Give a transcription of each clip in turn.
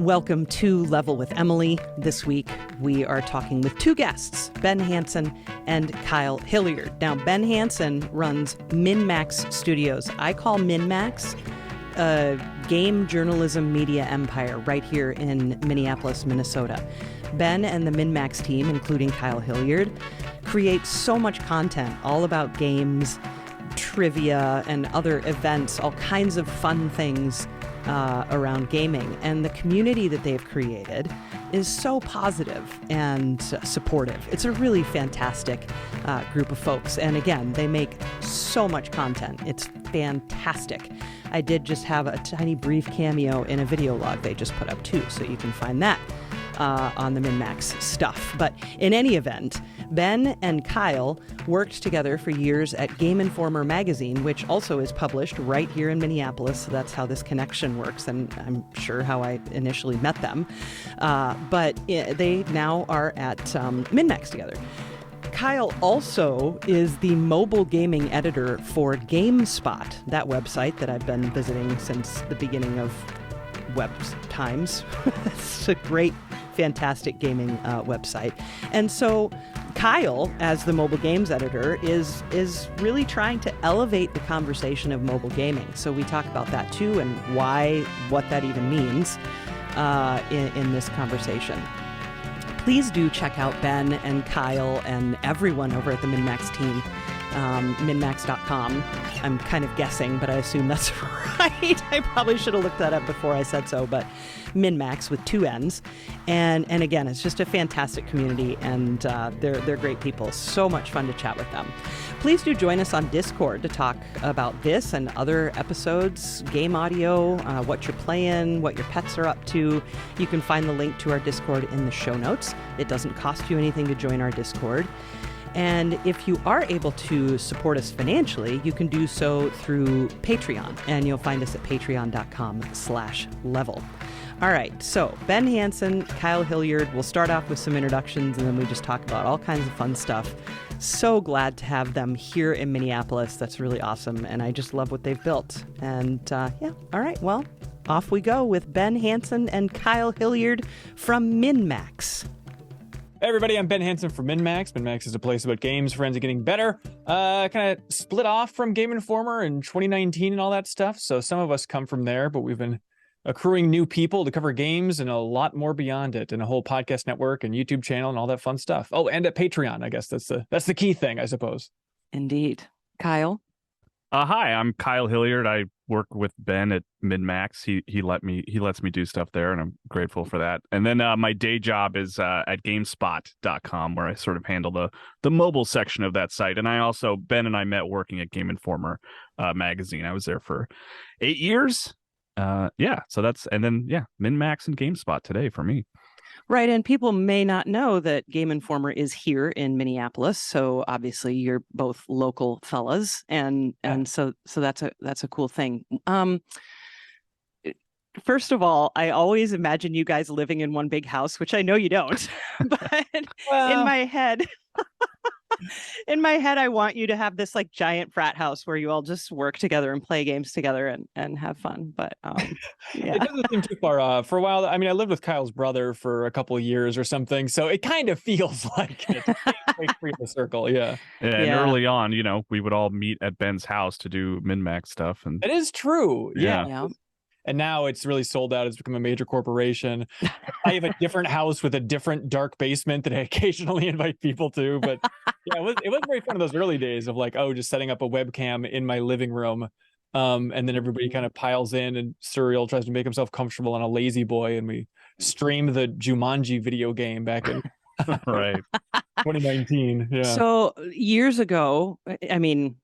Welcome to Level with Emily. This week, we are talking with two guests, Ben Hanson and Kyle Hilliard. Now, Ben Hanson runs MinnMax Studios. I call MinnMax a game journalism media empire right here in Minneapolis, Minnesota. Ben and the MinnMax team, including Kyle Hilliard, create so much content all about games, trivia, and other events, all kinds of fun things around gaming. And the community that they've created is so positive and supportive. It's a really fantastic group of folks. And again, they make so much content. It's fantastic. I did just have a tiny brief cameo in a video log they just put up too, so you can find that on the MinnMax stuff. But in any event, Ben and Kyle worked together for years at Game Informer magazine, which also is published right here in Minneapolis. So that's how this connection works, and I'm sure how I initially met them. But they now are at MinnMax together. Kyle also is the mobile gaming editor for GameSpot, that website that I've been visiting since the beginning of web times. It's a great, fantastic gaming website. And so Kyle, as the mobile games editor, is really trying to elevate the conversation of mobile gaming. So we talk about that too, and what that even means in this conversation. Please do check out Ben and Kyle and everyone over at the MinnMax team. MinnMax.com. I'm kind of guessing, but I assume that's right. I probably should have looked that up before I said so, but MinnMax with two N's. And again, it's just a fantastic community, and they're great people. So much fun to chat with them. Please do join us on Discord to talk about this and other episodes, game audio, what you're playing, what your pets are up to. You can find the link to our Discord in the show notes. It doesn't cost you anything to join our Discord. And if you are able to support us financially, you can do so through Patreon, and you'll find us at patreon.com/level. All right, so Ben Hanson, Kyle Hilliard, we'll start off with some introductions, and then we just talk about all kinds of fun stuff. So glad to have them here in Minneapolis. That's really awesome, and I just love what they've built. And yeah, all right, well, off we go with Ben Hanson and Kyle Hilliard from MinnMax. Hey everybody, I'm Ben Hanson from MinnMax. MinnMax is a place about games, friends, and getting better. Kind of split off from Game Informer in 2019 and all that stuff. So some of us come from there, but we've been accruing new people to cover games and a lot more beyond it, and a whole podcast network and YouTube channel and all that fun stuff. Oh, and at Patreon, I guess that's the key thing, I suppose. Indeed. Kyle? Hi, I'm Kyle Hilliard. I work with Ben at MinnMax. He lets me do stuff there, and I'm grateful for that. And then my day job is at GameSpot.com, where I sort of handle the mobile section of that site. And Ben and I met working at Game Informer magazine. I was there for 8 years. So MinnMax and GameSpot today for me. Right, and people may not know that Game Informer is here in Minneapolis, so obviously you're both local fellas, and so that's a cool thing. First of all, I always imagine you guys living in one big house, which I know you don't, but well, in my head, I want you to have this like giant frat house where you all just work together and play games together and have fun. But yeah, it doesn't seem too far off. For a while, I mean, I lived with Kyle's brother for a couple of years or something, so it kind of feels like it's a circle. Yeah. And early on, we would all meet at Ben's house to do MinnMax stuff, and it is true. Yeah. And now it's really sold out. It's become a major corporation. I have a different house with a different dark basement that I occasionally invite people to. But yeah, it was very fun in those early days of like, just setting up a webcam in my living room. And then everybody kind of piles in, and Surreal tries to make himself comfortable on a lazy boy. And we stream the Jumanji video game back in right 2019. Yeah. So years ago, I mean,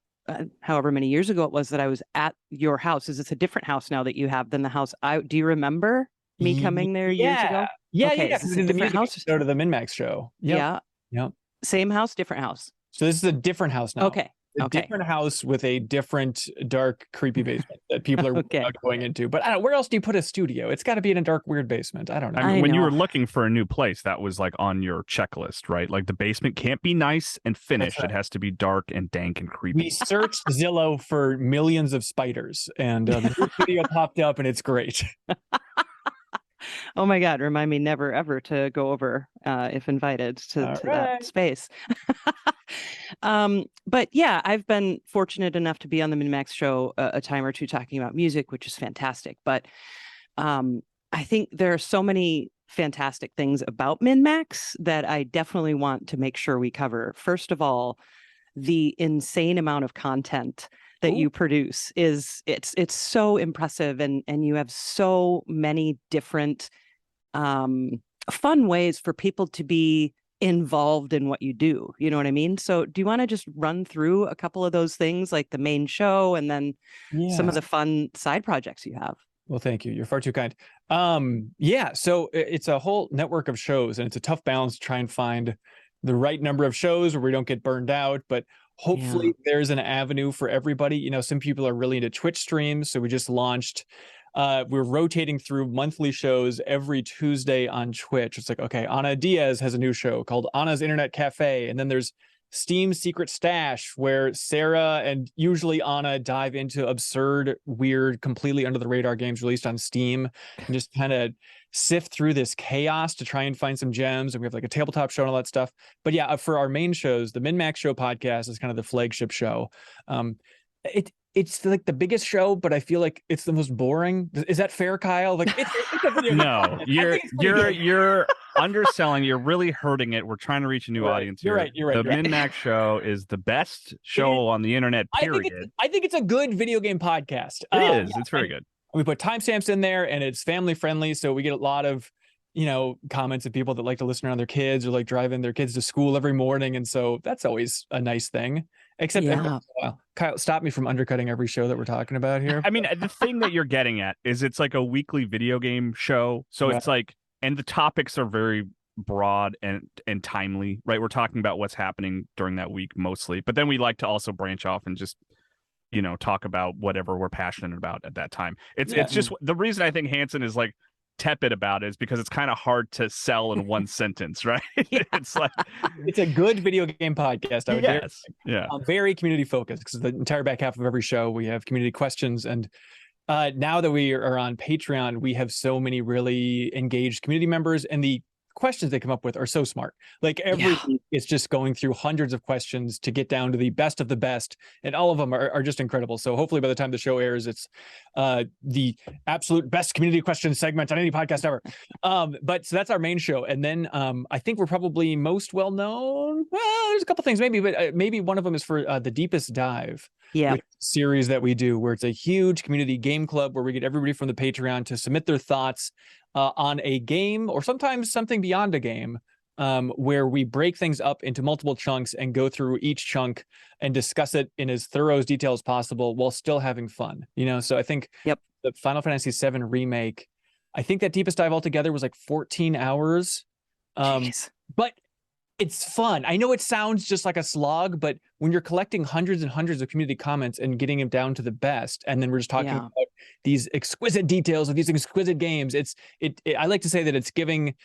however many years ago it was that I was at your house. Is this a different house now that you have than the house do you remember me coming there years ago? Okay, Is this a different house? Go to the MinnMax show. Yep. Yeah. Same house, different house. So this is a different house now. Okay. A different house with a different dark, creepy basement that people are going into. But I don't know, where else do you put a studio? It's got to be in a dark, weird basement. I don't know. I mean, when you were looking for a new place, that was like on your checklist, right? Like the basement can't be nice and finished. Right. It has to be dark and dank and creepy. We searched Zillow for millions of spiders, and the new video popped up, and it's great. Oh my God, remind me never ever to go over if invited to that space. But yeah, I've been fortunate enough to be on the MinnMax show a time or two talking about music, which is fantastic. But I think there are so many fantastic things about MinnMax that I definitely want to make sure we cover. First of all, the insane amount of content that you produce it's so impressive, and you have so many different fun ways for people to be involved in what you do. You know what I mean? So do you want to just run through a couple of those things, like the main show and then some of the fun side projects you have? Well, thank you. You're far too kind. Yeah, so it's a whole network of shows, and it's a tough balance to try and find the right number of shows where we don't get burned out, but hopefully there's an avenue for everybody. You know, some people are really into Twitch streams, so we just launched we're rotating through monthly shows every Tuesday on Twitch. It's like, okay, Ana Diaz has a new show called Ana's Internet Cafe, and then there's Steam Secret Stash, where Sarah and usually Ana dive into absurd, weird, completely under the radar games released on Steam and just kind of sift through this chaos to try and find some gems. And we have like a tabletop show and all that stuff. But yeah, for our main shows, the MinnMax Show podcast is kind of the flagship show. It's like the biggest show, but I feel like it's the most boring. Is that fair, Kyle? Like, it's a video no, you're underselling. You're really hurting it. We're trying to reach a new audience here. You're right. The MinnMax Show is the best show on the internet, period. I think it's a good video game podcast. It is. It's very good. We put timestamps in there, and it's family friendly, so we get a lot of comments of people that like to listen around their kids or like driving their kids to school every morning, and so that's always a nice thing. Except every once in a while. Kyle, stop me from undercutting every show that we're talking about here. I mean, the thing that you're getting at is it's like a weekly video game show, so it's like, and the topics are very broad and timely, right? We're talking about what's happening during that week mostly, but then we like to also branch off and just talk about whatever we're passionate about at that time. It's just the reason I think Hanson is like tepid about it is because it's kind of hard to sell in one sentence, right? It's like it's a good video game podcast. I would very community focused, because the entire back half of every show we have community questions, and now that we are on Patreon, we have so many really engaged community members, and the questions they come up with are so smart. Like every week, it's just going through hundreds of questions to get down to the best of the best, and all of them are just incredible. So hopefully by the time the show airs, it's the absolute best community question segment on any podcast ever. But so that's our main show, and then I think we're probably most well known. Well, there's a couple things maybe, but maybe one of them is for the Deepest Dive. Series that we do, where it's a huge community game club where we get everybody from the Patreon to submit their thoughts on a game, or sometimes something beyond a game, where we break things up into multiple chunks and go through each chunk and discuss it in as thorough as detail as possible while still having fun. So I think the Final Fantasy VII remake, I think that Deepest Dive altogether was like 14 hours. But it's fun. I know it sounds just like a slog, but when you're collecting hundreds and hundreds of community comments and getting them down to the best, and then we're just talking about these exquisite details of these exquisite games, I like to say that it's giving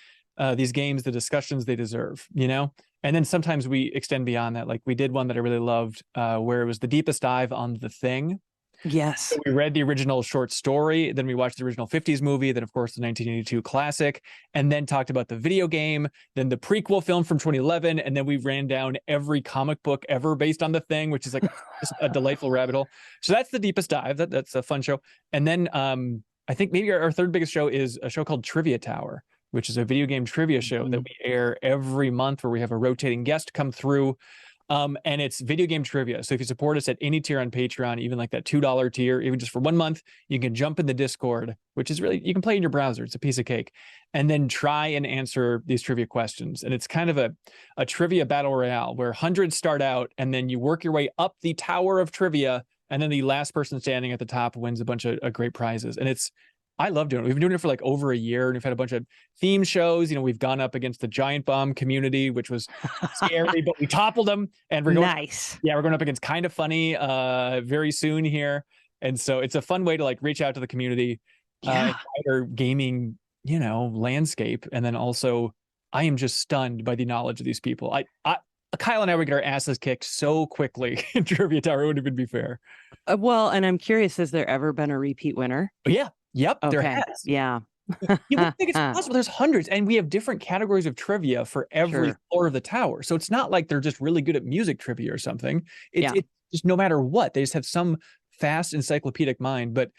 these games the discussions they deserve, and then sometimes we extend beyond that. Like we did one that I really loved, where it was the deepest dive on The Thing. Yes. So we read the original short story, then we watched the original 50s movie, then of course the 1982 classic, and then talked about the video game, then the prequel film from 2011, and then we ran down every comic book ever based on The Thing, which is like just a delightful rabbit hole. So that's the deepest dive. That's a fun show. And then I think maybe our third biggest show is a show called Trivia Tower, which is a video game trivia show that we air every month, where we have a rotating guest come through. And it's video game trivia. So if you support us at any tier on Patreon, even like that $2 tier, even just for 1 month, you can jump in the Discord, which is really, you can play in your browser. It's a piece of cake, and then try and answer these trivia questions. And it's kind of a trivia battle royale where hundreds start out, and then you work your way up the tower of trivia, and then the last person standing at the top wins a bunch of great prizes. And I love doing it. We've been doing it for like over a year, and we've had a bunch of theme shows. We've gone up against the Giant Bomb community, which was scary, but we toppled them. And we're going, we're going up against Kind of Funny very soon here. And so it's a fun way to like reach out to the community, wider gaming, landscape. And then also, I am just stunned by the knowledge of these people. Kyle and I would get our asses kicked so quickly in Trivia Tower, it wouldn't even be fair. Well, and I'm curious, has there ever been a repeat winner? Yeah. Yep, okay. There has. Yeah. You wouldn't think it's possible. There's hundreds, and we have different categories of trivia for every Sure. floor of the tower. So it's not like they're just really good at music trivia or something. Yeah. It's just no matter what, they just have some fast encyclopedic mind. But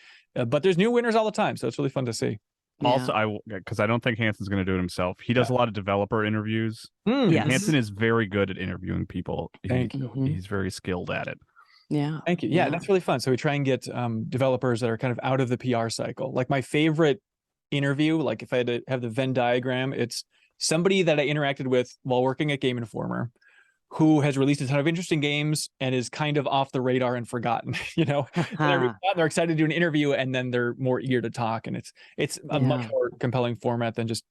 there's new winners all the time, so it's really fun to see. Also, because I don't think Hanson's going to do it himself. He does a lot of developer interviews. Yes. Hanson is very good at interviewing people. Thank you. He's very skilled at it. Yeah. Thank you. Yeah, that's really fun. So we try and get developers that are kind of out of the PR cycle. Like my favorite interview, like if I had to have the Venn diagram, it's somebody that I interacted with while working at Game Informer who has released a ton of interesting games and is kind of off the radar and forgotten, they're excited to do an interview and then they're more eager to talk. And it's a much more compelling format than just,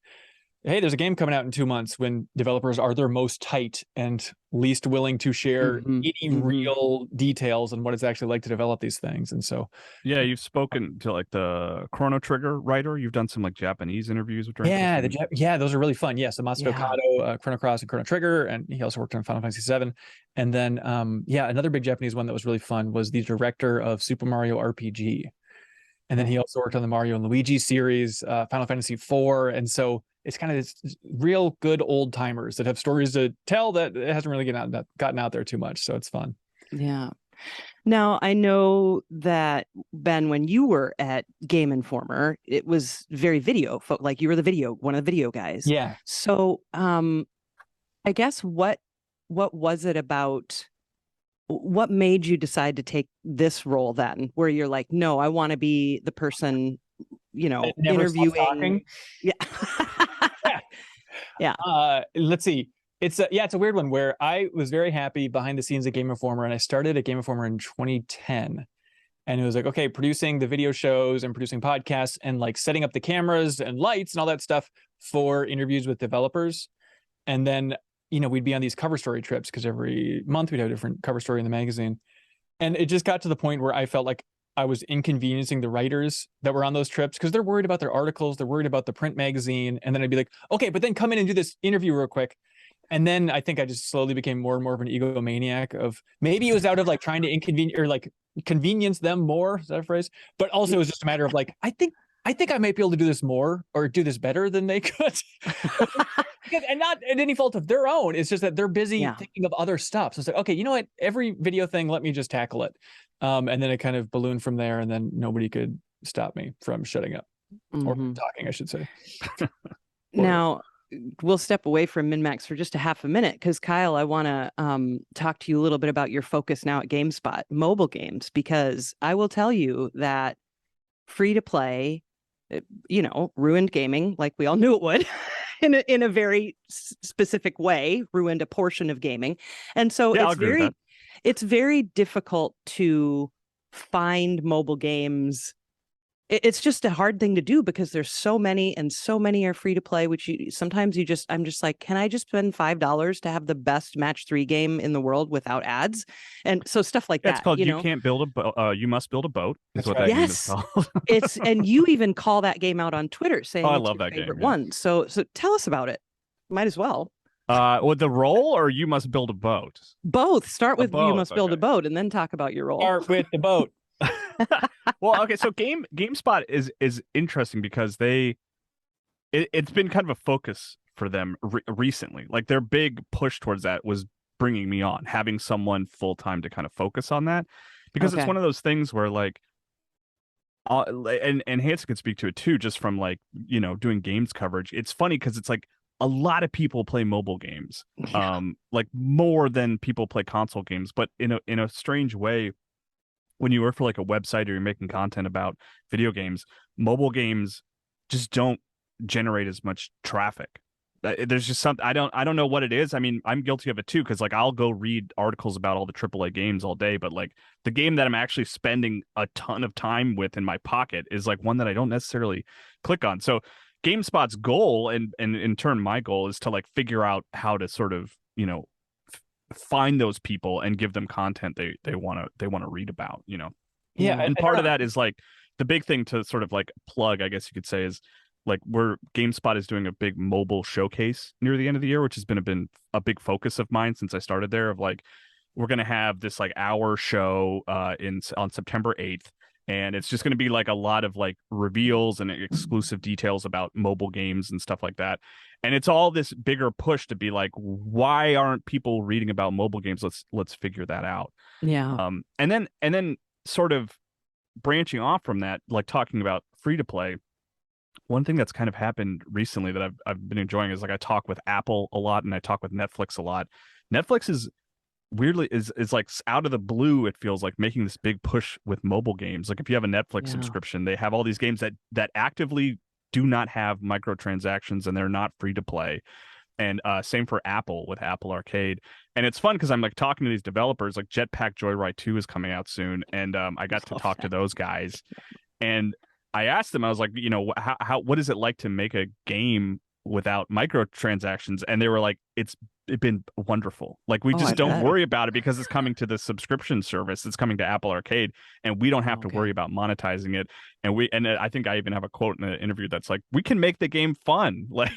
hey, there's a game coming out in 2 months, when developers are their most tight and least willing to share any real details on what it's actually like to develop these things. And so, yeah, you've spoken to like the Chrono Trigger writer. You've done some like Japanese interviews with. Those are really fun. Yes, the Masato Kato, Chrono Cross, and Chrono Trigger, and he also worked on Final Fantasy VII. And then, another big Japanese one that was really fun was the director of Super Mario RPG. And then he also worked on the Mario and Luigi series, Final Fantasy IV. And so it's kind of this real good old timers that have stories to tell that it hasn't really gotten out there too much. So it's fun. Yeah. Now, I know that, Ben, when you were at Game Informer, it was very video, like you were one of the video guys. Yeah. So I guess what was it about? What made you decide to take this role then, where you're like, no, I want to be the person, interviewing? Yeah. Yeah. Let's see. It's a weird one where I was very happy behind the scenes at Game Informer, and I started at Game Informer in 2010. And it was like, okay, producing the video shows and producing podcasts and like setting up the cameras and lights and all that stuff for interviews with developers. And then, we'd be on these cover story trips because every month we'd have a different cover story in the magazine. And it just got to the point where I felt like I was inconveniencing the writers that were on those trips because they're worried about their articles. They're worried about the print magazine. And then I'd be like, okay, but then come in and do this interview real quick. And then I think I just slowly became more and more of an egomaniac of, maybe it was out of like trying to convenience them more. Is that a phrase? But also it was just a matter of like, I think I might be able to do this more or do this better than they could. And not at any fault of their own. It's just that they're busy thinking of other stuff. So it's like, okay, you know what? Every video thing, let me just tackle it. And then it kind of ballooned from there, and then nobody could stop me from shutting up or talking, I should say. Now, we'll step away from MinnMax for just a half a minute because, Kyle, I want to talk to you a little bit about your focus now at GameSpot, mobile games, because I will tell you that free to play, ruined gaming like we all knew it would. In a very specific way, ruined a portion of gaming. And so it's very difficult to find mobile games. It's just a hard thing to do because there's so many, and so many are free to play, which I'm just like, can I just spend $5 to have the best match 3 game in the world without ads? And so stuff like that. It's called You Can't Build a Boat. You Must Build a Boat. Is what that game is called. And you even call that game out on Twitter saying I it's love your that favorite game. one. So tell us about it. Might as well. With the role, or You Must Build a Boat? Both. Start with boat. You Must Build a Boat, and then talk about your role. Start with the boat. Well, okay, so GameSpot is interesting because it's been kind of a focus for them recently. Like their big push towards that was bringing me on, having someone full time to kind of focus on that, because it's one of those things where like, and Hanson could speak to it too, just from like doing games coverage. It's funny because it's like a lot of people play mobile games, like more than people play console games, but in a strange way. When you work for like a website or you're making content about video games, mobile games just don't generate as much traffic. There's just something I don't know what it is. I mean, I'm guilty of it too, because like I'll go read articles about all the AAA games all day, but like the game that I'm actually spending a ton of time with in my pocket is like one that I don't necessarily click on. So GameSpot's goal, and in turn my goal, is to like figure out how to sort of find those people and give them content they want to read about. And part of that is like the big thing to sort of like plug, I guess you could say, is like GameSpot is doing a big mobile showcase near the end of the year, which has been a big focus of mine since I started there. Of like, we're going to have this like hour show on September 8th, and it's just going to be like a lot of like reveals and exclusive details about mobile games and stuff like that. And it's all this bigger push to be like, why aren't people reading about mobile games? Let's figure that out. Yeah. And then sort of branching off from that, like talking about free to play. One thing that's kind of happened recently that I've been enjoying is like I talk with Apple a lot and I talk with Netflix a lot. Netflix is weirdly is like out of the blue, it feels like making this big push with mobile games. Like if you have a Netflix subscription, they have all these games that actively do not have microtransactions and they're not free to play. And same for Apple with Apple Arcade. And it's fun because I'm like talking to these developers, like Jetpack Joyride 2 is coming out soon. And I got to talk to those guys. And I asked them, I was like, you know, what is it like to make a game without microtransactions? And they were like, it's been wonderful. Like we just don't worry about it because it's coming to the subscription service. It's coming to Apple Arcade, and we don't have to worry about monetizing it. And I think I even have a quote in an interview that's like, we can make the game fun. Like,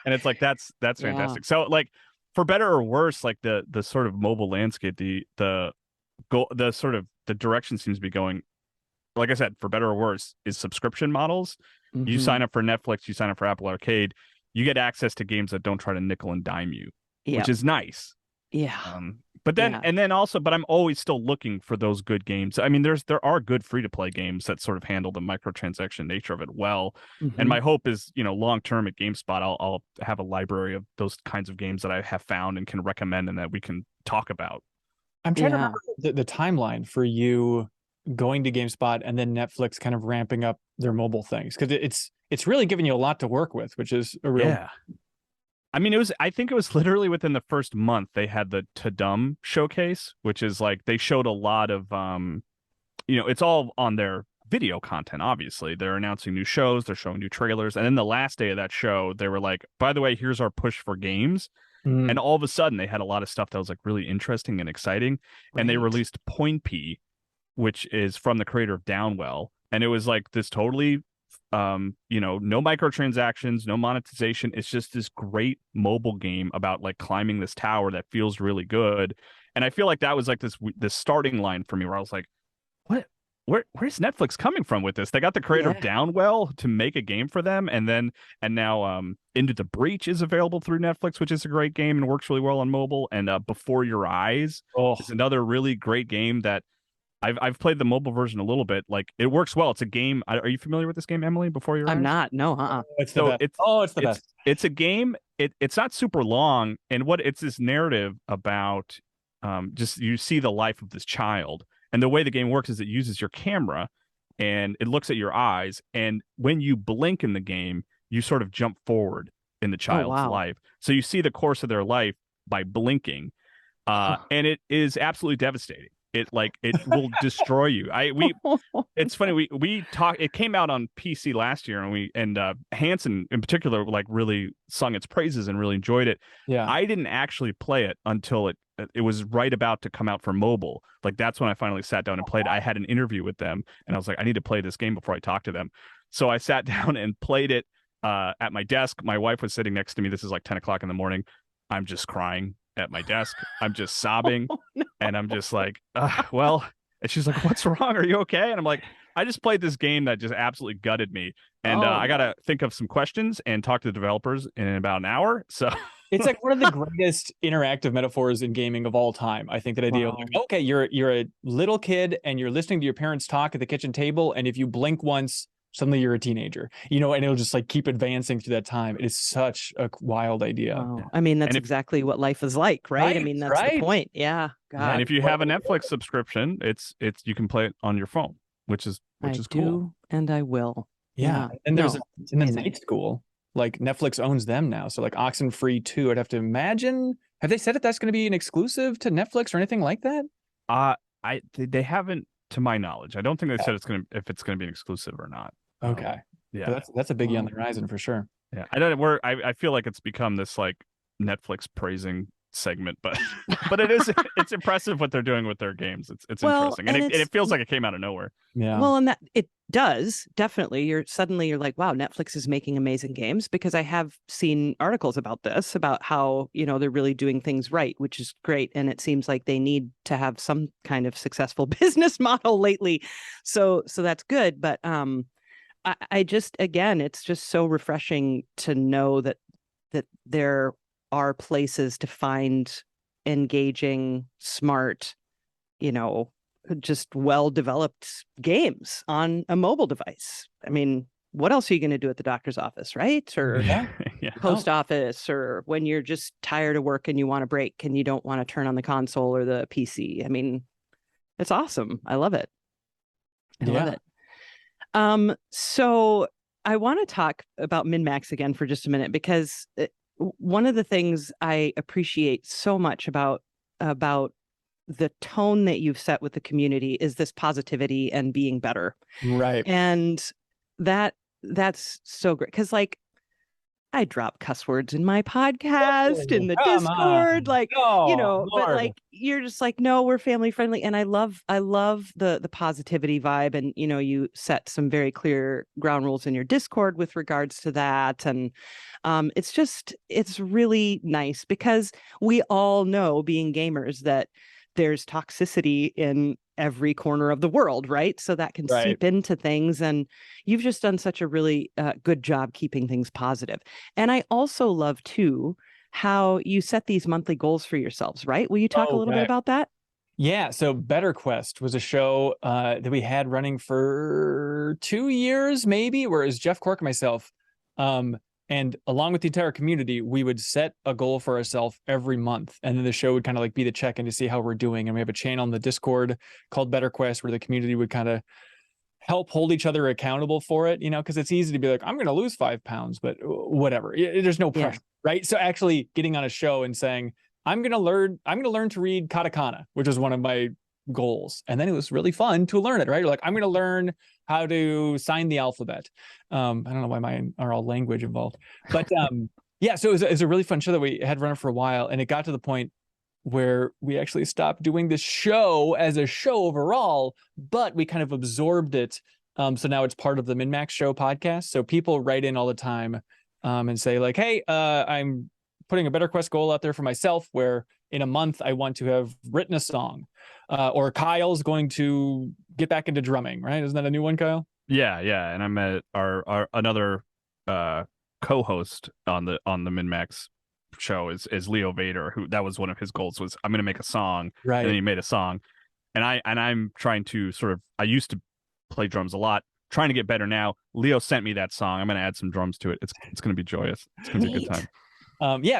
and it's like that's fantastic. So like, for better or worse, like the sort of mobile landscape, the sort of the direction seems to be going, like I said, for better or worse, is subscription models. Mm-hmm. You sign up for Netflix, you sign up for Apple Arcade, you get access to games that don't try to nickel and dime you, which is nice. Yeah. But then and then also, but I'm always still looking for those good games. I mean, there are good free to play games that sort of handle the microtransaction nature of it well. Mm-hmm. And my hope is, you know, long term at GameSpot, I'll have a library of those kinds of games that I have found and can recommend and that we can talk about. I'm trying to remember the timeline for you going to GameSpot and then Netflix kind of ramping up their mobile things, because it's really giving you a lot to work with, which is a real I mean, I think it was literally within the first month they had the Tadum showcase, which is like they showed a lot of you know, it's all on their video content. Obviously they're announcing new shows, they're showing new trailers, and then the last day of that show they were like, by the way, here's our push for games. And all of a sudden they had a lot of stuff that was like really interesting and exciting. And they released Point P, which is from the creator of Downwell, and it was like this totally you know, no microtransactions, no monetization. It's just this great mobile game about like climbing this tower that feels really good. And I feel like that was like this starting line for me where I was like, where's Netflix coming from with this? They got the creator of Downwell to make a game for them, and now Into the Breach is available through Netflix, which is a great game and works really well on mobile. And Before Your Eyes is another really great game that I've played the mobile version a little bit. Like it works well. It's a game. Are you familiar with this game, Emily? Before Your Eyes? I'm not. No. It's the best. It's the best. It's a game. It's not super long, and it's this narrative about just you see the life of this child, and the way the game works is it uses your camera, and it looks at your eyes, and when you blink in the game, you sort of jump forward in the child's life. So you see the course of their life by blinking, and it is absolutely devastating. It will destroy you. It's funny. We talked. It came out on PC last year, and Hanson in particular like really sung its praises and really enjoyed it. Yeah. I didn't actually play it until it was right about to come out for mobile. Like that's when I finally sat down and played. I had an interview with them, and I was like, I need to play this game before I talk to them. So I sat down and played it at my desk. My wife was sitting next to me. This is like 10 o'clock in the morning. I'm just crying at my desk. I'm just sobbing. And I'm just like, well, and she's like, what's wrong? Are you okay? And I'm like, I just played this game that just absolutely gutted me. And I got to think of some questions and talk to the developers in about an hour. So it's like one of the greatest interactive metaphors in gaming of all time. I think that idea of like, okay, you're a little kid and you're listening to your parents talk at the kitchen table. And if you blink once, suddenly you're a teenager, you know, and it'll just like keep advancing through that time. It is such a wild idea. Wow. I mean, that's exactly what life is like, right? I mean, that's the point. Yeah. God. And if you have a Netflix subscription, it's you can play it on your phone, which is cool. And I will. Yeah. And there's and then Night School, like Netflix owns them now. So like Oxenfree 2, I'd have to imagine. Have they said that that's going to be an exclusive to Netflix or anything like that? They haven't, to my knowledge. I don't think they said if it's going to be an exclusive or not. Okay. Yeah. That's a biggie on the horizon for sure. Yeah. I feel like it's become this like Netflix praising segment, but it's impressive what they're doing with their games. It's Well, interesting, and and it feels like it came out of nowhere. Yeah. Well, and that it does definitely. You're like, wow, Netflix is making amazing games, because I have seen articles about this, about how, they're really doing things right, which is great. And it seems like they need to have some kind of successful business model lately. So that's good. But I just, again, it's just so refreshing to know that there are places to find engaging, smart, just well-developed games on a mobile device. I mean, what else are you going to do at the doctor's office, right? Or post office, or when you're just tired of work and you want a break and you don't want to turn on the console or the PC. I mean, it's awesome. I love it. I love it. So I want to talk about MinnMax again for just a minute, because one of the things I appreciate so much about the tone that you've set with the community is this positivity and being better. Right. And that's so great. Cause like, I drop cuss words in my podcast, in the Discord, but like, you're just like, no, we're family friendly. And I love the positivity vibe. And, you set some very clear ground rules in your Discord with regards to that. And it's really nice, because we all know, being gamers, that there's toxicity in every corner of the world, right? So that can seep into things. And you've just done such a really good job keeping things positive. And I also love, too, how you set these monthly goals for yourselves, right? Will you talk a little bit about that? Yeah. So Better Quest was a show that we had running for 2 years, maybe, where it was Jeff Cork and myself. And along with the entire community, we would set a goal for ourselves every month. And then the show would kind of like be the check-in to see how we're doing. And we have a channel on the Discord called Better Quest, where the community would kind of help hold each other accountable for it, because it's easy to be like, I'm going to lose 5 pounds, but whatever. There's no pressure, right? So actually getting on a show and saying, I'm going to learn to read katakana, which was one of my goals. And then it was really fun to learn it, right? You're like, I'm going to learn how to sign the alphabet. I don't know why mine are all language involved, but so it was a really fun show that we had run for a while. And it got to the point where we actually stopped doing the show as a show overall, but we kind of absorbed it. So now it's part of the MinnMax Show podcast. So people write in all the time and say like, hey, I'm putting a Better Quest goal out there for myself, where in a month I want to have written a song, or Kyle's going to get back into drumming, right? Isn't that a new one, Kyle? Yeah. And I'm at our another co-host on the MinnMax show is Leo Vader, who that was one of his goals, was I'm going to make a song, right? And then he made a song, and I'm trying to I used to play drums a lot, trying to get better now. Leo sent me that song. I'm going to add some drums to it. It's going to be joyous. It's going to be a good time.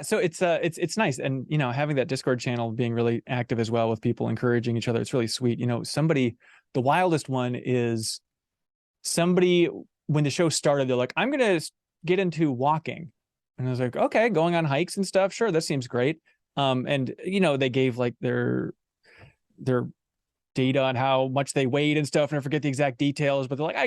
So it's nice. And, having that Discord channel being really active as well, with people encouraging each other, it's really sweet. The wildest one is somebody, when the show started, they're like, I'm going to get into walking. And I was like, okay, going on hikes and stuff. Sure. That seems great. And they gave like their data on how much they weighed and stuff. And I forget the exact details, but they're like, I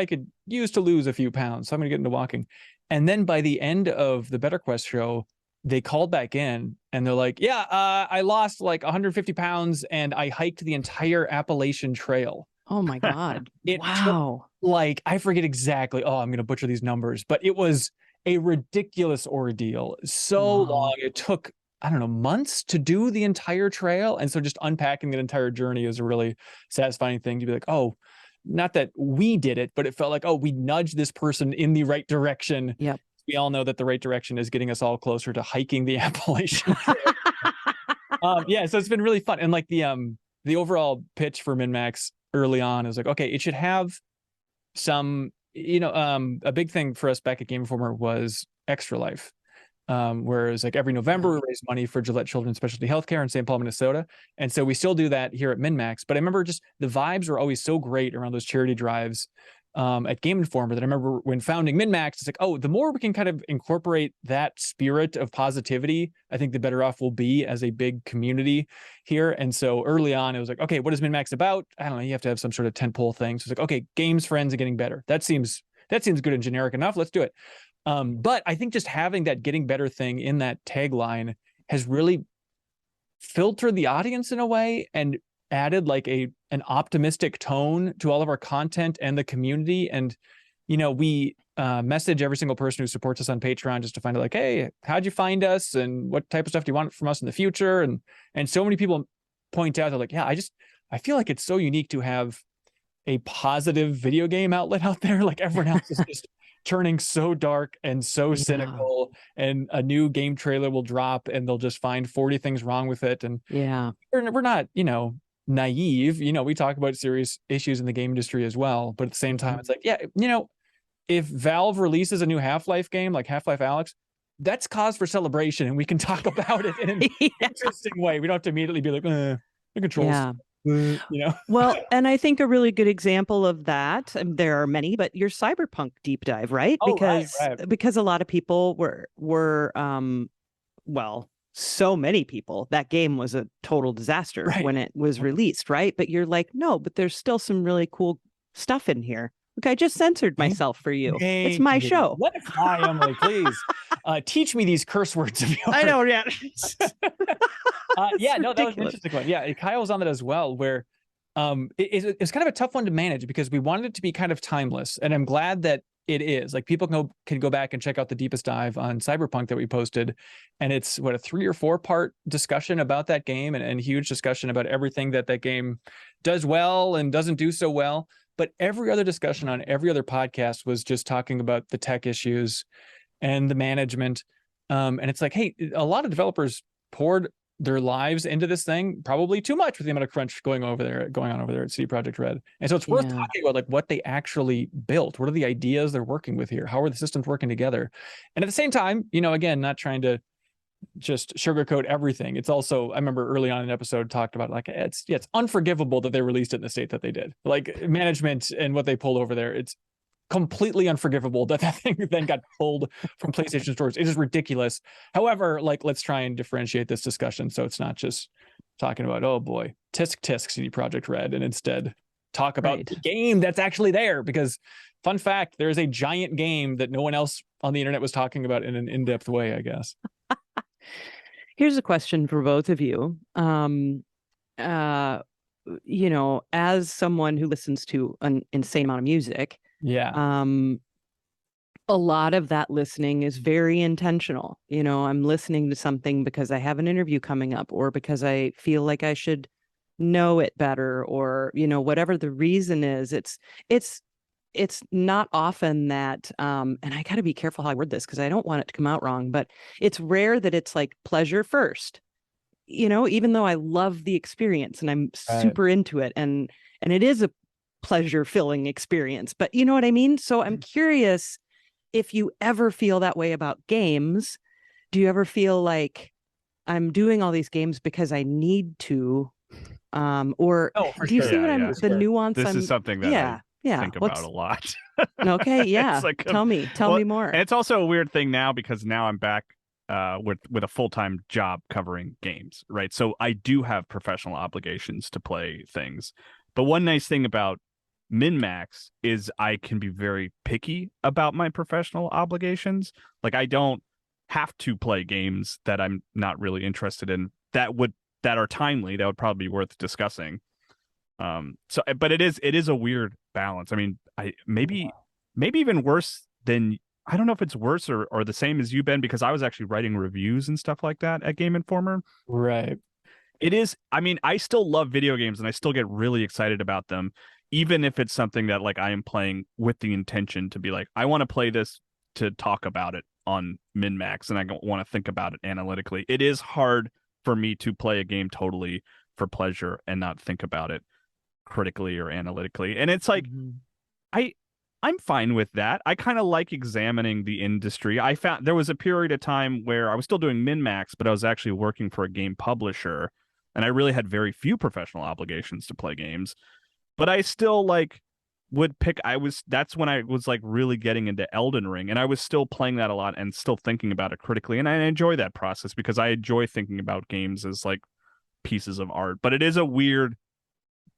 could use to lose a few pounds. So I'm going to get into walking. And then by the end of the Better Quest show, they called back in and they're like, I lost like 150 pounds and I hiked the entire Appalachian Trail. Oh my God. Wow. Took, I forget exactly. Oh, I'm going to butcher these numbers, but it was a ridiculous ordeal. So long. It took, I don't know, months to do the entire trail. And so just unpacking that entire journey is a really satisfying thing to be like, oh, not that we did it, but it felt like, oh, we nudged this person in the right direction. Yep. We all know that the right direction is getting us all closer to hiking the Appalachian Trail. So it's been really fun. And like the overall pitch for MinnMax early on is like, okay, it should have some, a big thing for us back at Game Informer was Extra Life. Whereas like every November we raise money for Gillette Children's Specialty Healthcare in St. Paul, Minnesota. And so we still do that here at MinnMax. But I remember just the vibes were always so great around those charity drives at Game Informer that I remember when founding MinnMax, it's like, oh, the more we can kind of incorporate that spirit of positivity, I think the better off we'll be as a big community here. And so early on, it was like, okay, what is MinnMax about? I don't know. You have to have some sort of tentpole thing. So it's like, okay, games, friends, and getting better. That seems good and generic enough. Let's do it. But I think just having that getting better thing in that tagline has really filtered the audience in a way and added like an optimistic tone to all of our content and the community. And, we message every single person who supports us on Patreon just to find out like, hey, how'd you find us? And what type of stuff do you want from us in the future? And so many people point out, they're like, yeah, I feel like it's so unique to have a positive video game outlet out there. Like everyone else is just turning so dark and so cynical, and a new game trailer will drop and they'll just find 40 things wrong with it. And we're not, naive, we talk about serious issues in the game industry as well. But at the same time, it's like, if Valve releases a new Half-Life game, like Half-Life Alyx, that's cause for celebration, and we can talk about it in an interesting way. We don't have to immediately be like, the controls. Well, and I think a really good example of that, and there are many, but your Cyberpunk deep dive, right? Because a lot of people were so many people, that game was a total disaster when it was released, right? But you're like, no, but there's still some really cool stuff in here. Look, I just censored myself for you. It's my show. What if I am like, please teach me these curse words of yours? I know, yeah. That was an interesting one. Yeah, Kyle was on that as well, where it's kind of a tough one to manage because we wanted it to be kind of timeless, and I'm glad that it is. Like people can go back and check out the deepest dive on Cyberpunk that we posted, and it's a 3 or 4 part discussion about that game, and huge discussion about everything that game does well and doesn't do so well. But every other discussion on every other podcast was just talking about the tech issues and the management. And it's like, hey, a lot of developers poured their lives into this thing, probably too much with the amount of crunch going on over there at CD Projekt Red. And so it's worth talking about like what they actually built. What are the ideas they're working with here? How are the systems working together? And at the same time, again, not trying to just sugarcoat everything. It's also, I remember early on in an episode talked about like, it's unforgivable that they released it in the state that they did. Like management and what they pulled over there. It's completely unforgivable that thing then got pulled from PlayStation stores. It is ridiculous. However, like, let's try and differentiate this discussion so it's not just talking about, oh boy, tisk CD Projekt Red, and instead talk about the game that's actually there. Because fun fact, there is a giant game that no one else on the internet was talking about in an in-depth way, I guess. Here's a question for both of you. As someone who listens to an insane amount of music, a lot of that listening is very intentional. I'm listening to something because I have an interview coming up, or because I feel like I should know it better, or whatever the reason is. It's not often that, and I got to be careful how I word this because I don't want it to come out wrong, but it's rare that it's like pleasure first, even though I love the experience and I'm super into it, and it is a pleasure filling experience, but you know what I mean? So I'm curious if you ever feel that way about games. Do you ever feel like I'm doing all these games because I need to, or do you see what I'm, the nuance? This is something that I think about a lot. Okay, yeah. Like tell me more. And it's also a weird thing now because now I'm back with a full-time job covering games, right? So I do have professional obligations to play things. But one nice thing about MinnMax is I can be very picky about my professional obligations. Like I don't have to play games that I'm not really interested in that are timely, that would probably be worth discussing. But it is a weird balance. I mean, maybe even worse than, I don't know if it's worse or the same as you, Ben, because I was actually writing reviews and stuff like that at Game Informer. Right. It is. I mean, I still love video games and I still get really excited about them, even if it's something that like I am playing with the intention to be like, I want to play this to talk about it on MinnMax and I don't want to think about it analytically. It is hard for me to play a game totally for pleasure and not think about it critically or analytically. And it's like, I'm fine with that. I kind of like examining the industry. I found there was a period of time where I was still doing MinnMax, but I was actually working for a game publisher and I really had very few professional obligations to play games, but I still like would pick, that's when I was like really getting into Elden Ring and I was still playing that a lot and still thinking about it critically. And I enjoy that process because I enjoy thinking about games as like pieces of art, but it is a weird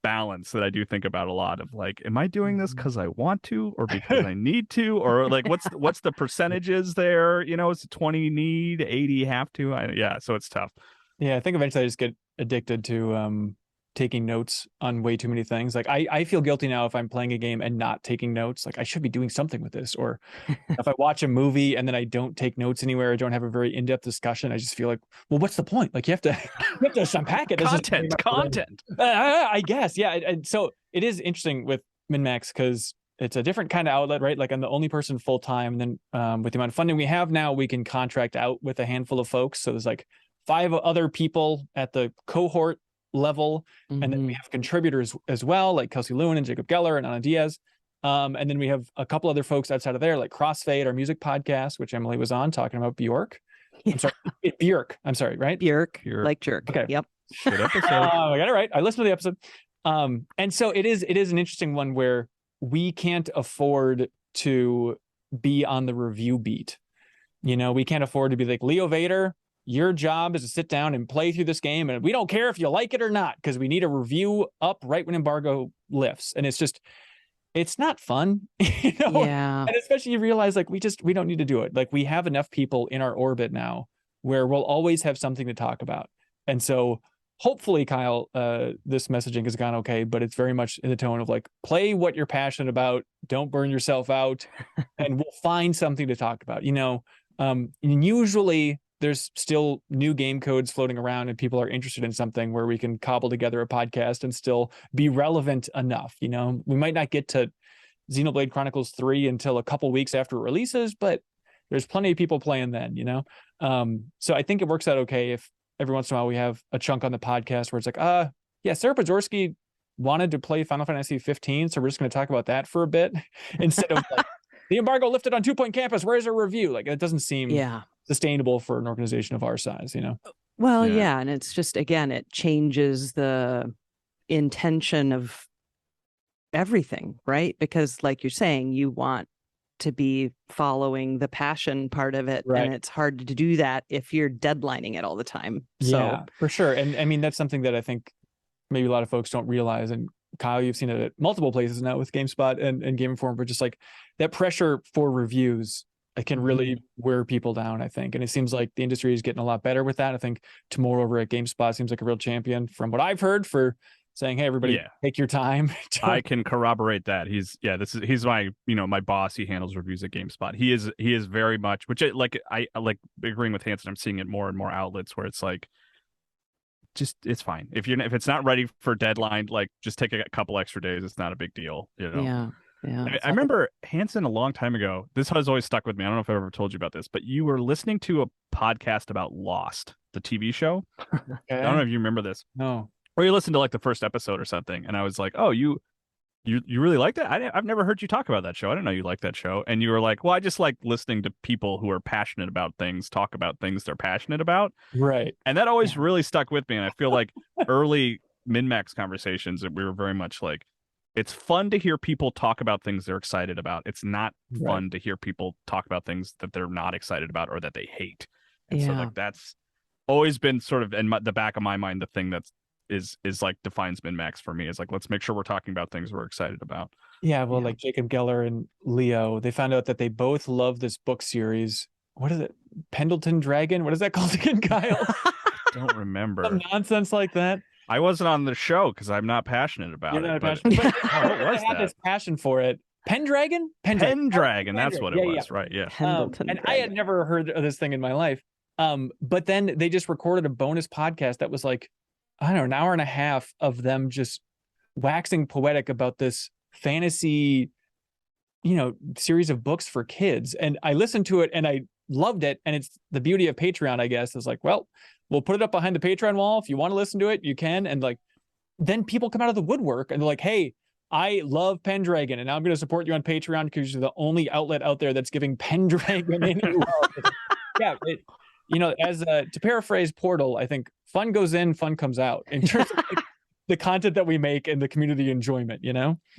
balance that I do think about a lot of like, am I doing this because I want to or because I need to, or like what's the percentages there? Is it 20 need, 80 have to? So it's tough. Yeah, I think eventually I just get addicted to taking notes on way too many things. Like I feel guilty now if I'm playing a game and not taking notes. Like I should be doing something with this. Or if I watch a movie and then I don't take notes anywhere, I don't have a very in-depth discussion, I just feel like, well, what's the point? Like you have to unpack it. Content. I guess. Yeah. And so it is interesting with MinnMax because it's a different kind of outlet, right? Like I'm the only person full time. And then with the amount of funding we have now, we can contract out with a handful of folks. So there's like 5 other people at the cohort level. And then we have contributors as well, like Kelsey Lewin and Jacob Geller and Ana Diaz. And then we have a couple other folks outside of there, like Crossfade, our music podcast, which Emily was on talking about Bjork. Yeah. I'm sorry, Bjork. I'm sorry, right? Bjork, like jerk. Okay. Yep. Good episode. I got it right. I listened to the episode. And so it is an interesting one where we can't afford to be on the review beat. You know, we can't afford to be like Leo Vader. Your job is to sit down and play through this game, and we don't care if you like it or not, because we need a review up right when embargo lifts. And it's not fun, you know? Yeah. And especially you realize like we don't need to do it. Like we have enough people in our orbit now where we'll always have something to talk about. And so hopefully, Kyle, this messaging has gone okay, but it's very much in the tone of like, play what you're passionate about, don't burn yourself out, and we'll find something to talk about, you know? And usually there's still new game codes floating around and people are interested in something where we can cobble together a podcast and still be relevant enough. You know, we might not get to Xenoblade Chronicles 3 until a couple weeks after it releases, but there's plenty of people playing then, you know? So I think it works out okay if every once in a while we have a chunk on the podcast where it's like, yeah, Sarah Pazorski wanted to play Final Fantasy 15, so we're just going to talk about that for a bit instead of like, the embargo lifted on 2 Point Campus, where's a review? Like, it doesn't seem sustainable for an organization of our size, you know? Well, yeah. And it's just, again, it changes the intention of everything, right? Because like you're saying, you want to be following the passion part of it. Right. And it's hard to do that if you're deadlining it all the time. Yeah, for sure. And I mean, that's something that I think maybe a lot of folks don't realize. And Kyle, you've seen it at multiple places now with GameSpot and Game Informer, but just like that pressure for reviews, it can really wear people down, I think. And it seems like the industry is getting a lot better with that. I think Tamura over at GameSpot seems like a real champion from what I've heard for saying, hey, everybody, take your time. I can corroborate that. He's my, my boss. He handles reviews at GameSpot. He is very much, which I like agreeing with Hanson. I'm seeing it more and more outlets where it's like, just, it's fine. If it's not ready for deadline, like just take a couple extra days. It's not a big deal, you know? Yeah. I remember Hanson a long time ago. This has always stuck with me. I don't know if I've ever told you about this, but you were listening to a podcast about Lost, the TV show. Okay. I don't know if you remember this. No. Or you listened to like the first episode or something, and I was like, "Oh, you really liked it? I've never heard you talk about that show. I didn't know you liked that show." And you were like, "Well, I just like listening to people who are passionate about things talk about things they're passionate about." Right. And that always really stuck with me. And I feel like early MinnMax conversations that we were very much like, it's fun to hear people talk about things they're excited about. It's not fun to hear people talk about things that they're not excited about or that they hate. And so like that's always been sort of in the back of my mind the thing that's is like defines MinnMax for me, is like, let's make sure we're talking about things we're excited about. Yeah, well, like Jacob Geller and Leo, they found out that they both love this book series. What is it? Pendleton Dragon? What is that called again, Kyle? I don't remember. Some nonsense like that. I wasn't on the show because I'm not passionate about You're it. not passionate, but what was had that? this passion for it. Pendragon? Pendragon, that's what it was, right? Yeah. And I had never heard of this thing in my life. But then they just recorded a bonus podcast that was like, I don't know, an hour and a half of them just waxing poetic about this fantasy, series of books for kids. And I listened to it and I loved it. And it's the beauty of Patreon, I guess, is like, well, we'll put it up behind the Patreon wall. If you want to listen to it, you can. And like, then people come out of the woodwork and they're like, hey, I love Pendragon, and now I'm going to support you on Patreon because you're the only outlet out there that's giving Pendragon any love. To paraphrase Portal, I think fun goes in, fun comes out in terms of like, the content that we make and the community enjoyment,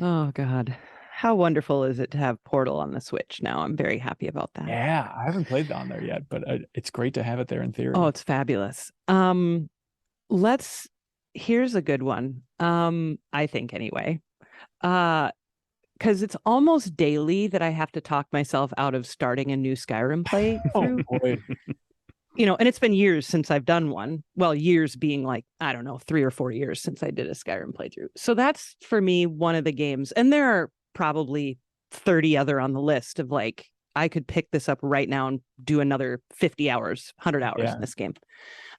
Oh, God. How wonderful is it to have Portal on the Switch now? I'm very happy about that. Yeah, I haven't played on there yet, but it's great to have it there in theory. Oh, it's fabulous. Here's a good one. I think anyway. Because it's almost daily that I have to talk myself out of starting a new Skyrim play. Oh boy. and it's been years since I've done one. Well, years being like, I don't know, 3 or 4 years since I did a Skyrim playthrough. So that's for me one of the games. And there are probably 30 other on the list of like, I could pick this up right now and do another 50 hours, 100 hours in this game.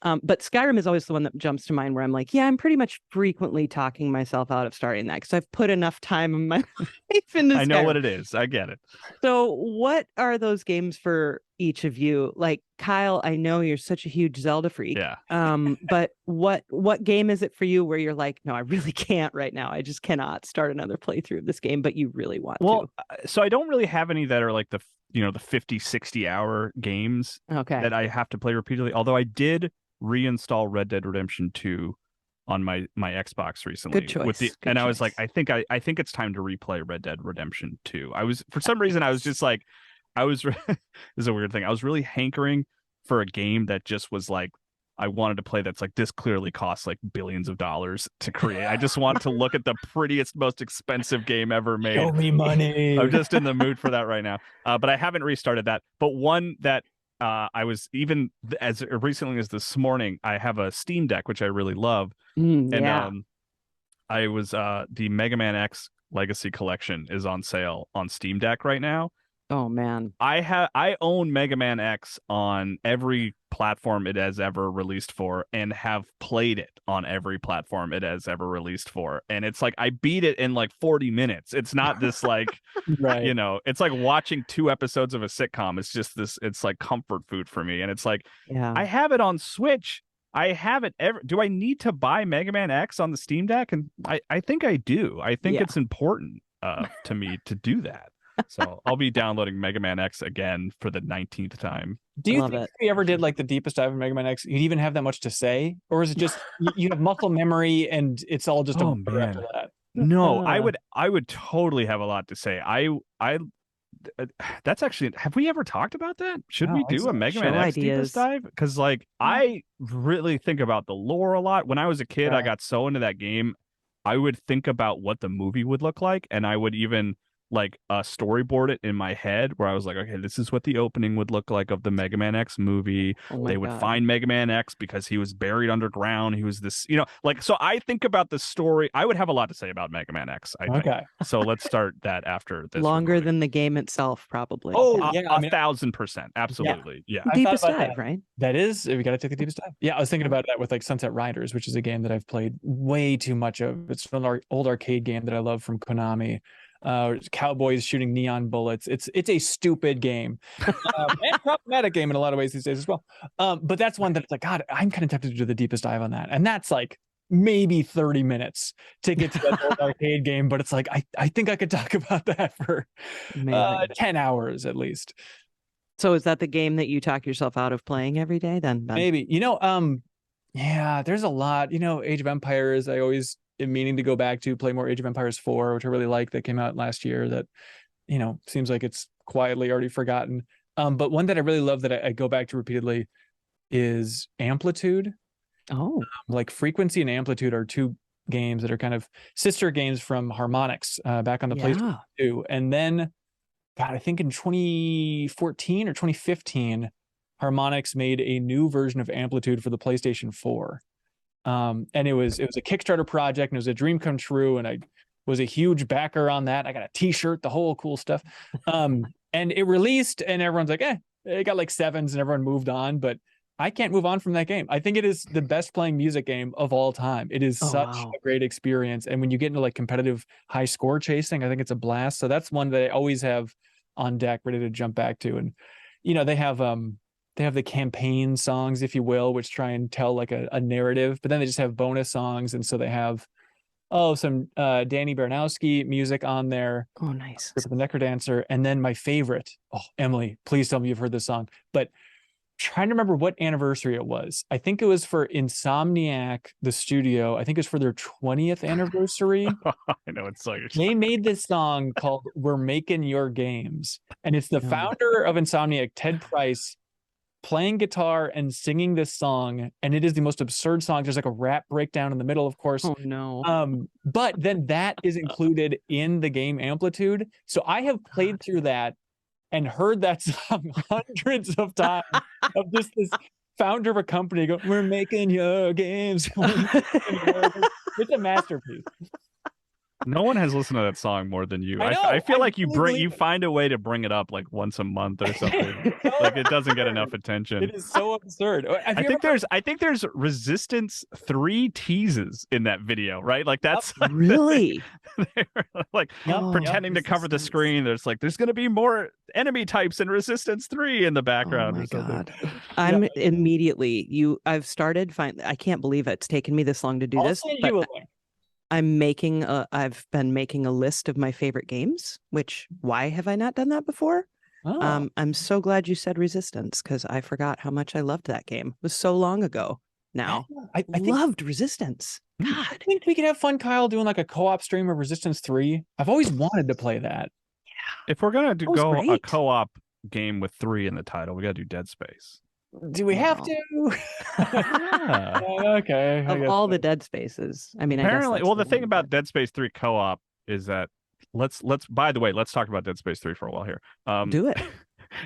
But Skyrim is always the one that jumps to mind where I'm like, yeah, I'm pretty much frequently talking myself out of starting that because I've put enough time in my life into Skyrim. I know what it is. I get it. So what are those games for each of you? Like, Kyle, I know you're such a huge Zelda freak. Yeah. But what game is it for you where you're like, no, I really can't right now. I just cannot start another playthrough of this game, but you really want to. So I don't really have any that are like the 50, 60 hour games that I have to play repeatedly. Although I did reinstall Red Dead Redemption 2 on my Xbox recently. Good choice. I was like, I think it's time to replay Red Dead Redemption 2. For some reason I was just like, this is a weird thing. I was really hankering for a game that just was like, I wanted to play that's like, this clearly costs like billions of dollars to create. I just want to look at the prettiest, most expensive game ever made. Show me money. I'm just in the mood for that right now. But I haven't restarted that. But one that I was, even as recently as this morning, I have a Steam Deck, which I really love. I was the Mega Man X Legacy Collection is on sale on Steam Deck right now. Oh man, I own Mega Man X on every platform it has ever released for, and have played it on every platform it has ever released for. And it's like I beat it in like 40 minutes. It's not this like right. It's like watching 2 episodes of a sitcom. It's just this. It's like comfort food for me. And it's like I have it on Switch. I have it do I need to buy Mega Man X on the Steam Deck? And I think I do. I think it's important to me to do that. So I'll be downloading Mega Man X again for the 19th time. Do you think if we ever did like the deepest dive of Mega Man X, you'd even have that much to say? Or is it just you have muscle memory and it's all just a blur after that? No, I would totally have a lot to say. That's actually, have we ever talked about that? Should we do a Mega Man X deepest dive? Because like I really think about the lore a lot. When I was a kid, I got so into that game, I would think about what the movie would look like, and I would even like storyboard it in my head where I was like, okay, this is what the opening would look like of the Mega Man X movie. They would find Mega Man X because he was buried underground. He was this, so I think about the story. I would have a lot to say about Mega Man X, I think. Okay. So let's start that after this. Longer than the game itself, probably. Oh, yeah. 1,000%. Absolutely. Yeah. Deepest dive, right? That is, we got to take the deepest dive. Yeah. I was thinking about that with like Sunset Riders, which is a game that I've played way too much of. It's an old arcade game that I love from Konami. Cowboys shooting neon bullets. It's a stupid game and problematic game in a lot of ways these days as well. But that's one that's like, God, I'm kind of tempted to do the deepest dive on that. And that's like maybe 30 minutes to get to that old arcade game. But it's like, I think I could talk about that for 10 hours at least. So is that the game that you talk yourself out of playing every day then? Ben? Maybe, yeah, there's a lot, Age of Empires. I always meaning to go back to play more Age of Empires 4, which I really like, that came out last year, that seems like it's quietly already forgotten. But one that I really love that I go back to repeatedly is Amplitude. Like Frequency and Amplitude are 2 games that are kind of sister games from Harmonix back on the PlayStation 2. And then God, I think in 2014 or 2015 Harmonix made a new version of Amplitude for the PlayStation 4. And it was a Kickstarter project, and it was a dream come true, and I was a huge backer on that. I got a t-shirt, the whole cool stuff. And it released, and everyone's like, it got like 7s, and everyone moved on, but I can't move on from that game. I think it is the best playing music game of all time. It is such a great experience. And when you get into like competitive high score chasing, I think it's a blast. So that's one that I always have on deck, ready to jump back to. And they have the campaign songs, if you will, which try and tell like a narrative, but then they just have bonus songs. And so they have, some Danny Baranowski music on there. Oh, nice. For the Necrodancer. And then my favorite, Emily, please tell me you've heard this song, but trying to remember what anniversary it was. I think it was for Insomniac, the studio. I think it was for their 20th anniversary. I know it's so They made this song called We're Making Your Games. And it's the founder of Insomniac, Ted Price, playing guitar and singing this song, and it is the most absurd song. There's like a rap breakdown in the middle, of course. Oh no. But then that is included in the game Amplitude. So I have played through that and heard that song hundreds of times of just this founder of a company go, we're making your games. It's a masterpiece. No one has listened to that song more than you. I know, I feel like really you find a way to bring it up like once a month or something. Like it doesn't get enough attention. It is so absurd. I think there's Resistance 3 teases in that video, right? Like that's Really they're like pretending to cover the screen. There's going to be more enemy types in Resistance 3 in the background or something. God. I'm immediately I've started I can't believe it's taken me this long to do this. But I've been making a list of my favorite games, which why have I not done that before? I'm so glad you said Resistance because I forgot how much I loved that game. It was so long ago now. I loved Resistance. God. I think we could have fun, Kyle, doing like a co-op stream of Resistance 3. I've always wanted to play that. Yeah. If we're going to go a co-op game with 3 in the title, we got to do Dead Space. Do we have to? Yeah. Okay. Of all the Dead Spaces, I mean, apparently, the thing about Dead Space 3 co-op is that let's by the way, let's talk about Dead Space 3 for a while here. Do it.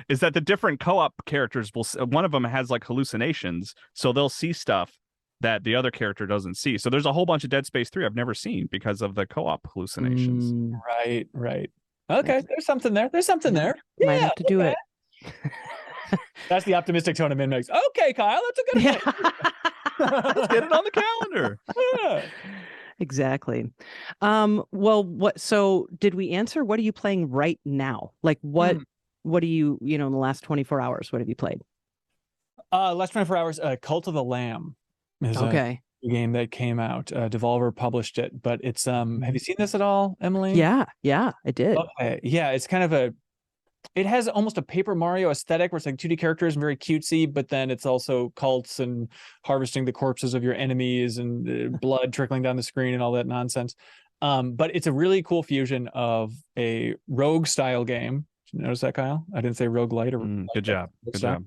Is that the different co-op characters one of them has like hallucinations, so they'll see stuff that the other character doesn't see. So there's a whole bunch of Dead Space 3 I've never seen because of the co-op hallucinations. Right. Okay, there's something there. Might have to do it. That's the optimistic tone of MinnMax. Okay, Kyle, that's a good one. Let's get it on the calendar. Yeah. Exactly. So did we answer? What are you playing right now? Like what do you, in the last 24 hours, what have you played? Last 24 hours, Cult of the Lamb is a game that came out. Devolver published it, but it's have you seen this at all, Emily? Yeah, I did. Okay. Yeah, it's kind of it has almost a Paper Mario aesthetic where it's like 2D characters and very cutesy, but then it's also cults and harvesting the corpses of your enemies and blood trickling down the screen and all that nonsense. But it's a really cool fusion of a rogue style game. Did you notice that, Kyle? I didn't say roguelite or good job. Good job.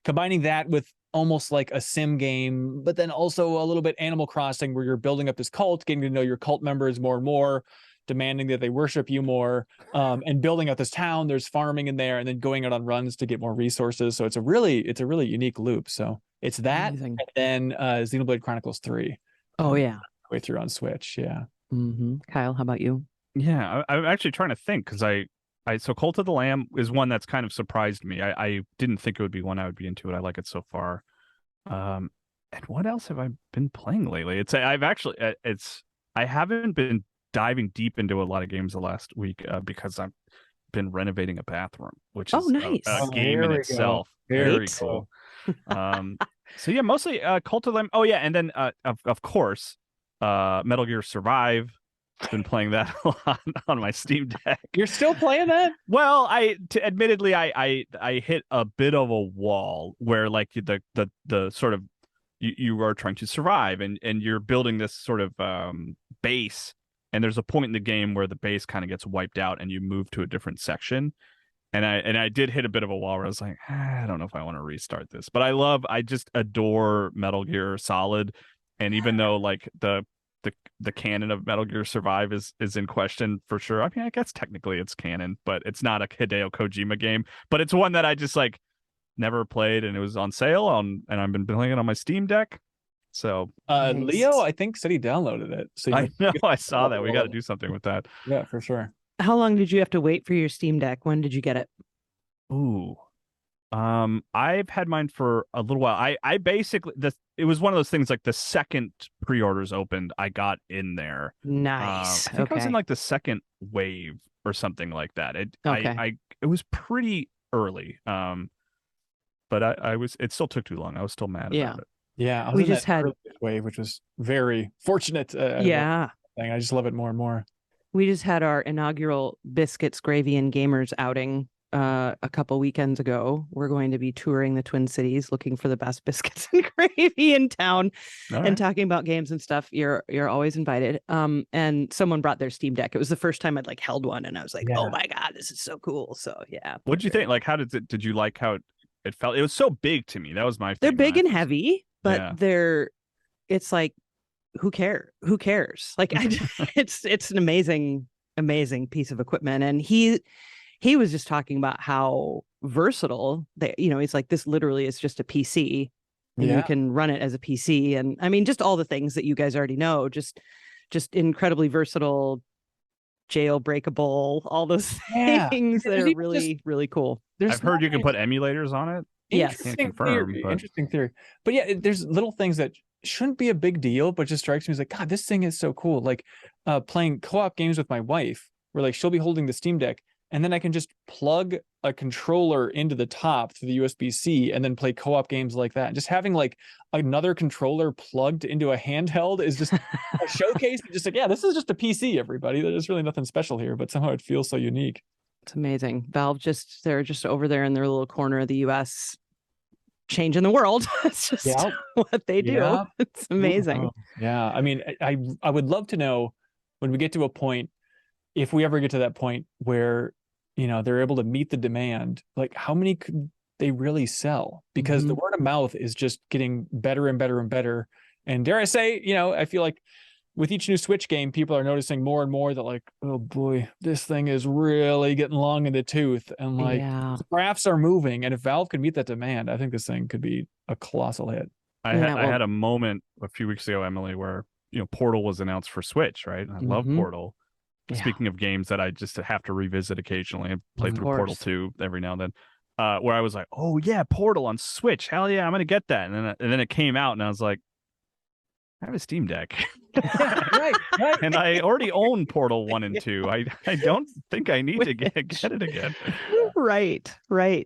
Combining that with almost like a sim game, but then also a little bit Animal Crossing where you're building up this cult, getting to know your cult members more and more, demanding that they worship you more, and building out this town. There's farming in there, and then going out on runs to get more resources. So it's a really unique loop. So it's that, amazing. And then Xenoblade Chronicles 3. Oh yeah, way through on Switch. Yeah. Kyle, how about you? Yeah, I'm actually trying to think because so Cult of the Lamb is one that's kind of surprised me. I didn't think it would be one I would be into it. I like it so far. And what else have I been playing lately? I haven't been diving deep into a lot of games the last week because I've been renovating a bathroom, which is nice. a game in itself. Very cool. So yeah, mostly Cult of the Lamb. Oh yeah, and then of course, Metal Gear Survive. Been playing that a lot on my Steam Deck. You're still playing that? Well, admittedly, I hit a bit of a wall where like the sort of you are trying to survive and you're building this sort of base. And there's a point in the game where the base kind of gets wiped out and you move to a different section. And I did hit a bit of a wall where I was like, I don't know if I want to restart this. But I just adore Metal Gear Solid. And even though like the canon of Metal Gear Survive is in question for sure. I mean, I guess technically it's canon, but it's not a Hideo Kojima game. But it's one that I just like never played, and it was on sale and I've been playing it on my Steam Deck. So Leo, I think, said he downloaded it. So I know, I saw that. We got to do something with that. Yeah, for sure. How long did you have to wait for your Steam Deck? When did you get it? Ooh, I've had mine for a little while. I basically it was one of those things like the second pre-orders opened, I got in there. Nice. I think I was in like the second wave or something like that. It was pretty early. But it still took too long. I was still mad about it. Yeah, we just had wave, which was very fortunate. I just love it more and more. We just had our inaugural Biscuits, Gravy, and Gamers outing a couple weekends ago. We're going to be touring the Twin Cities, looking for the best biscuits and gravy in town, and talking about games and stuff. You're always invited. And someone brought their Steam Deck. It was the first time I'd like held one, and I was like, oh my god, this is so cool. So yeah. What'd you think? Like, did you like how it felt? It was so big to me. That was my thing. They're big and heavy, but it's like, who cares? Like, it's an amazing piece of equipment. And he was just talking about how versatile. He's like, this literally is just a PC, and Yeah. you can run it as a PC. And I mean, just all the things that you guys already know, just incredibly versatile, jailbreakable, all those things that are really, really cool. I've heard you can put emulators on it. Yes. Can't confirm, but Interesting theory. But yeah, there's little things that shouldn't be a big deal, but just strikes me as like, God, this thing is so cool. Like playing co-op games with my wife, where like she'll be holding the Steam Deck, and then I can just plug a controller into the top through the USB-C and then play co-op games like that. Just having like another controller plugged into a handheld is just a showcase. Just like, yeah, this is just a PC, everybody. There's really nothing special here, but somehow it feels so unique. It's amazing. Valve they're just over there in their little corner of the US changing the world. It's just what they do. Yeah. It's amazing. Yeah. I mean, I would love to know when we get to a point, if we ever get to that point where, they're able to meet the demand, like how many could they really sell? Because the word of mouth is just getting better and better and better. And dare I say, I feel like with each new Switch game, people are noticing more and more that like, oh boy, this thing is really getting long in the tooth. And like the graphs are moving. And if Valve could meet that demand, I think this thing could be a colossal hit. I had a moment a few weeks ago, Emily, where, Portal was announced for Switch, right? I love Portal. Yeah. Speaking of games that I just have to revisit occasionally, I play through Portal 2 every now and then, where I was like, oh yeah, Portal on Switch. Hell yeah, I'm going to get that. And then it came out and I was like, I have a Steam Deck. right. And I already own Portal 1 and 2. I don't think I need to get it again. Right.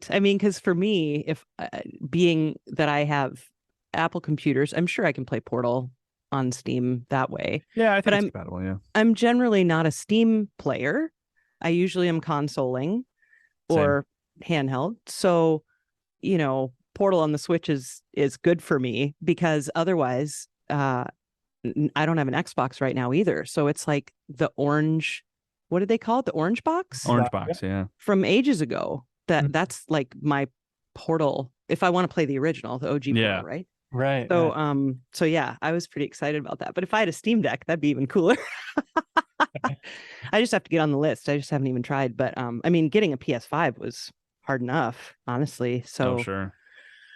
I mean, because for me, if being that I have Apple computers, I'm sure I can play Portal on Steam that way. Yeah, I think it's compatible, yeah. I'm generally not a Steam player. I usually am consoling or handheld. So, Portal on the Switch is good for me, because otherwise I don't have an Xbox right now either. So it's like the orange, what did they call it? The orange box? Orange box, yeah. From ages ago. That's like my Portal, if I want to play the original, the OG Portal, right? Right. So yeah, I was pretty excited about that. But if I had a Steam Deck, that'd be even cooler. I just have to get on the list. I just haven't even tried. But I mean, getting a PS5 was hard enough, honestly. So sure.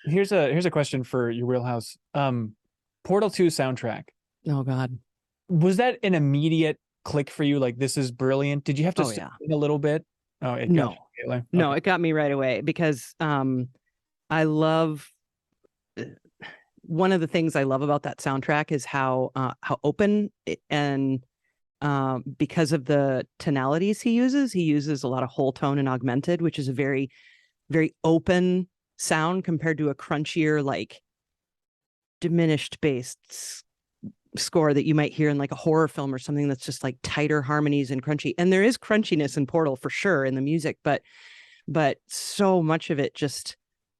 Here's a question for your wheelhouse. Portal 2 soundtrack. Oh God. Was that an immediate click for you? Like, this is brilliant. Did you have to sing a little bit? Oh, no. No, it got me right away, because I love, one of the things I love about that soundtrack is how open and because of the tonalities he uses a lot of whole tone and augmented, which is a very, very open sound compared to a crunchier, like diminished based score that you might hear in like a horror film or something that's just like tighter harmonies and crunchy. And there is crunchiness in Portal for sure in the music, but so much of it just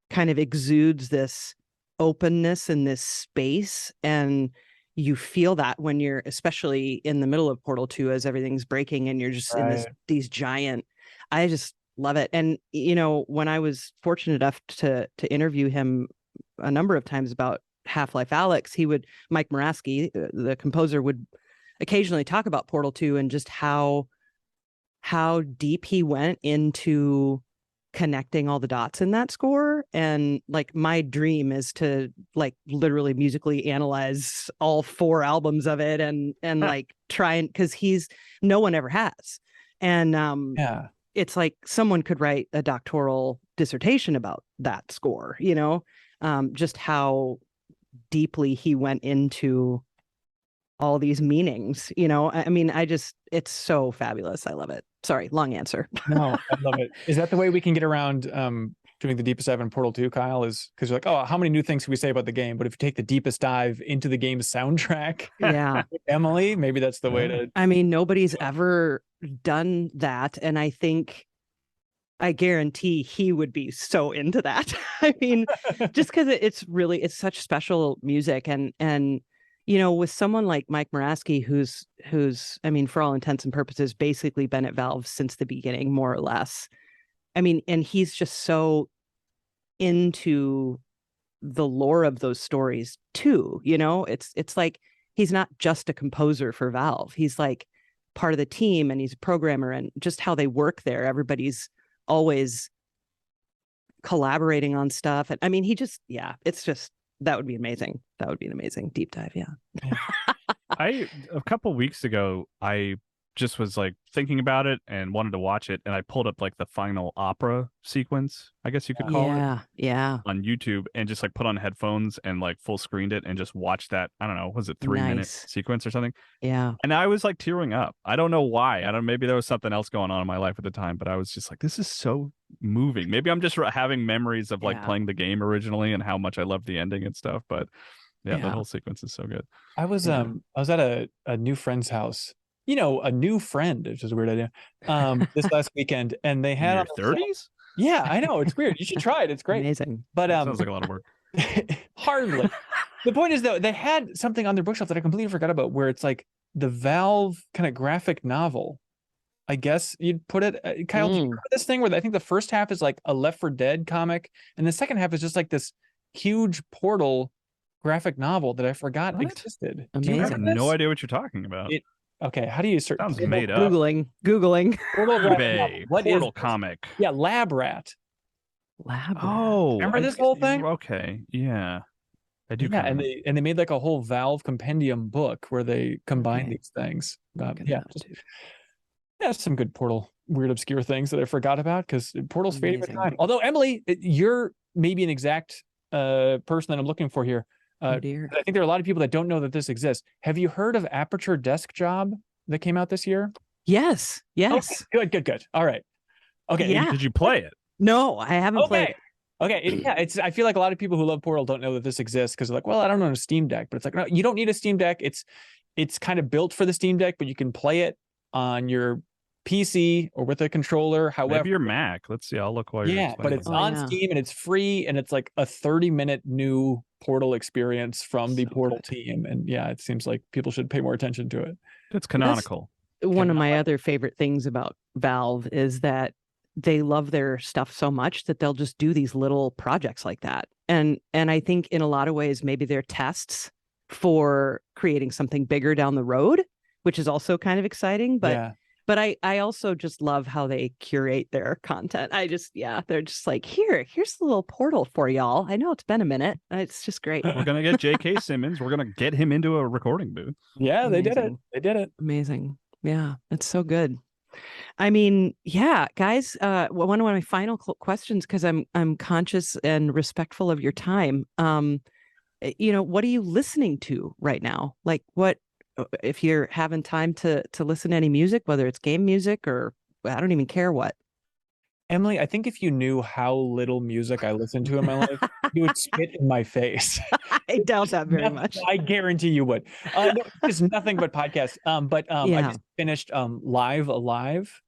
kind of exudes this openness in this space, and you feel that when you're especially in the middle of Portal 2 as everything's breaking and you're just in these giant, I just love it. And when I was fortunate enough to interview him a number of times about Half-Life Alyx, Mike Morasky, the composer, would occasionally talk about Portal 2 and just how deep he went into connecting all the dots in that score. And like, my dream is to like literally musically analyze all 4 albums of it and like try and, because no one ever has. And it's like someone could write a doctoral dissertation about that score, just how deeply he went into all these meanings. I mean, it's so fabulous. I love it. Sorry, long answer. No, I love it. Is that the way we can get around doing the deepest dive in Portal 2, Kyle? Is because you're like, oh, how many new things can we say about the game? But if you take the deepest dive into the game's soundtrack, Emily, maybe that's the way to. I mean, nobody's ever done that, and I guarantee he would be so into that. I mean, just because it's such special music, and with someone like Mike Morasky, who's I mean, for all intents and purposes, basically been at Valve since the beginning, more or less. I mean, and he's just so into the lore of those stories too. It's like he's not just a composer for Valve. He's like part of the team, and he's a programmer, and just how they work there. Everybody's always collaborating on stuff. And I mean, it's just, that would be amazing. That would be an amazing deep dive. Yeah. A couple weeks ago, I just was like thinking about it and wanted to watch it, and I pulled up like the final opera sequence, I guess you could call it. Yeah. On YouTube, and just like put on headphones and like full screened it and just watched that. I don't know, was it 3-minute sequence or something? Yeah. And I was like tearing up. I don't know why. Maybe there was something else going on in my life at the time, but I was just like, this is so moving. Maybe I'm just having memories of like playing the game originally and how much I loved the ending and stuff. But yeah, the whole sequence is so good. I was at a new friend's house. You know, a new friend, which is a weird idea. This last weekend, and they had in your 30s. Yeah, I know, it's weird. You should try it. It's great. Amazing. But sounds like a lot of work. Hardly. The point is, though, they had something on their bookshelf that I completely forgot about, where it's like the Valve kind of graphic novel. I guess you'd put it. Kyle, do you remember this thing where I think the first half is like a Left 4 Dead comic, and the second half is just like this huge Portal graphic novel that I forgot existed. Amazing. Do you I have remember no this? idea what you're talking about. Okay, how do you search? Sounds made up. Googling. Portal graphic novel. What is Portal this? comic. Yeah, Lab Rat. Oh, remember this whole thing? Okay, yeah, I do. Yeah, and they made like a whole Valve compendium book where they combine these things. Some good Portal weird obscure things that I forgot about, because Portal's fading with time. Although, Emily, you're maybe an exact person that I'm looking for here. Oh dear. I think there are a lot of people that don't know that this exists. Have you heard of Aperture Desk Job that came out this year? Yes. Okay, good. All right. Okay. Yeah. Did you play it? No, I haven't played it. Okay. I feel like a lot of people who love Portal don't know that this exists, because they're like, well, I don't own a Steam Deck. But it's like, no, you don't need a Steam Deck. It's kind of built for the Steam Deck, but you can play it on your PC or with a controller. However, maybe your Mac. Let's see. I'll look while you're but it's on Steam and it's free, and it's like a 30-minute new Portal experience from the Portal team. And it seems like people should pay more attention to it. It's canonical. One of my other favorite things about Valve is that they love their stuff so much that they'll just do these little projects like that. And I think in a lot of ways, maybe they're tests for creating something bigger down the road, which is also kind of exciting. But I also just love how they curate their content. They're just like, here's the little Portal for y'all. I know it's been a minute. It's just great. We're going to get J.K. Simmons. We're going to get him into a recording booth. Yeah, amazing. They did it. Amazing. Yeah, it's so good. I mean, guys, one of my final questions, because I'm conscious and respectful of your time. What are you listening to right now? Like, what, if you're having time to listen to any music, whether it's game music or I don't even care what. Emily, I think if you knew how little music I listen to in my life, you would spit in my face. I doubt that very much. I guarantee you would. It's nothing but podcasts. I just finished Live Alive,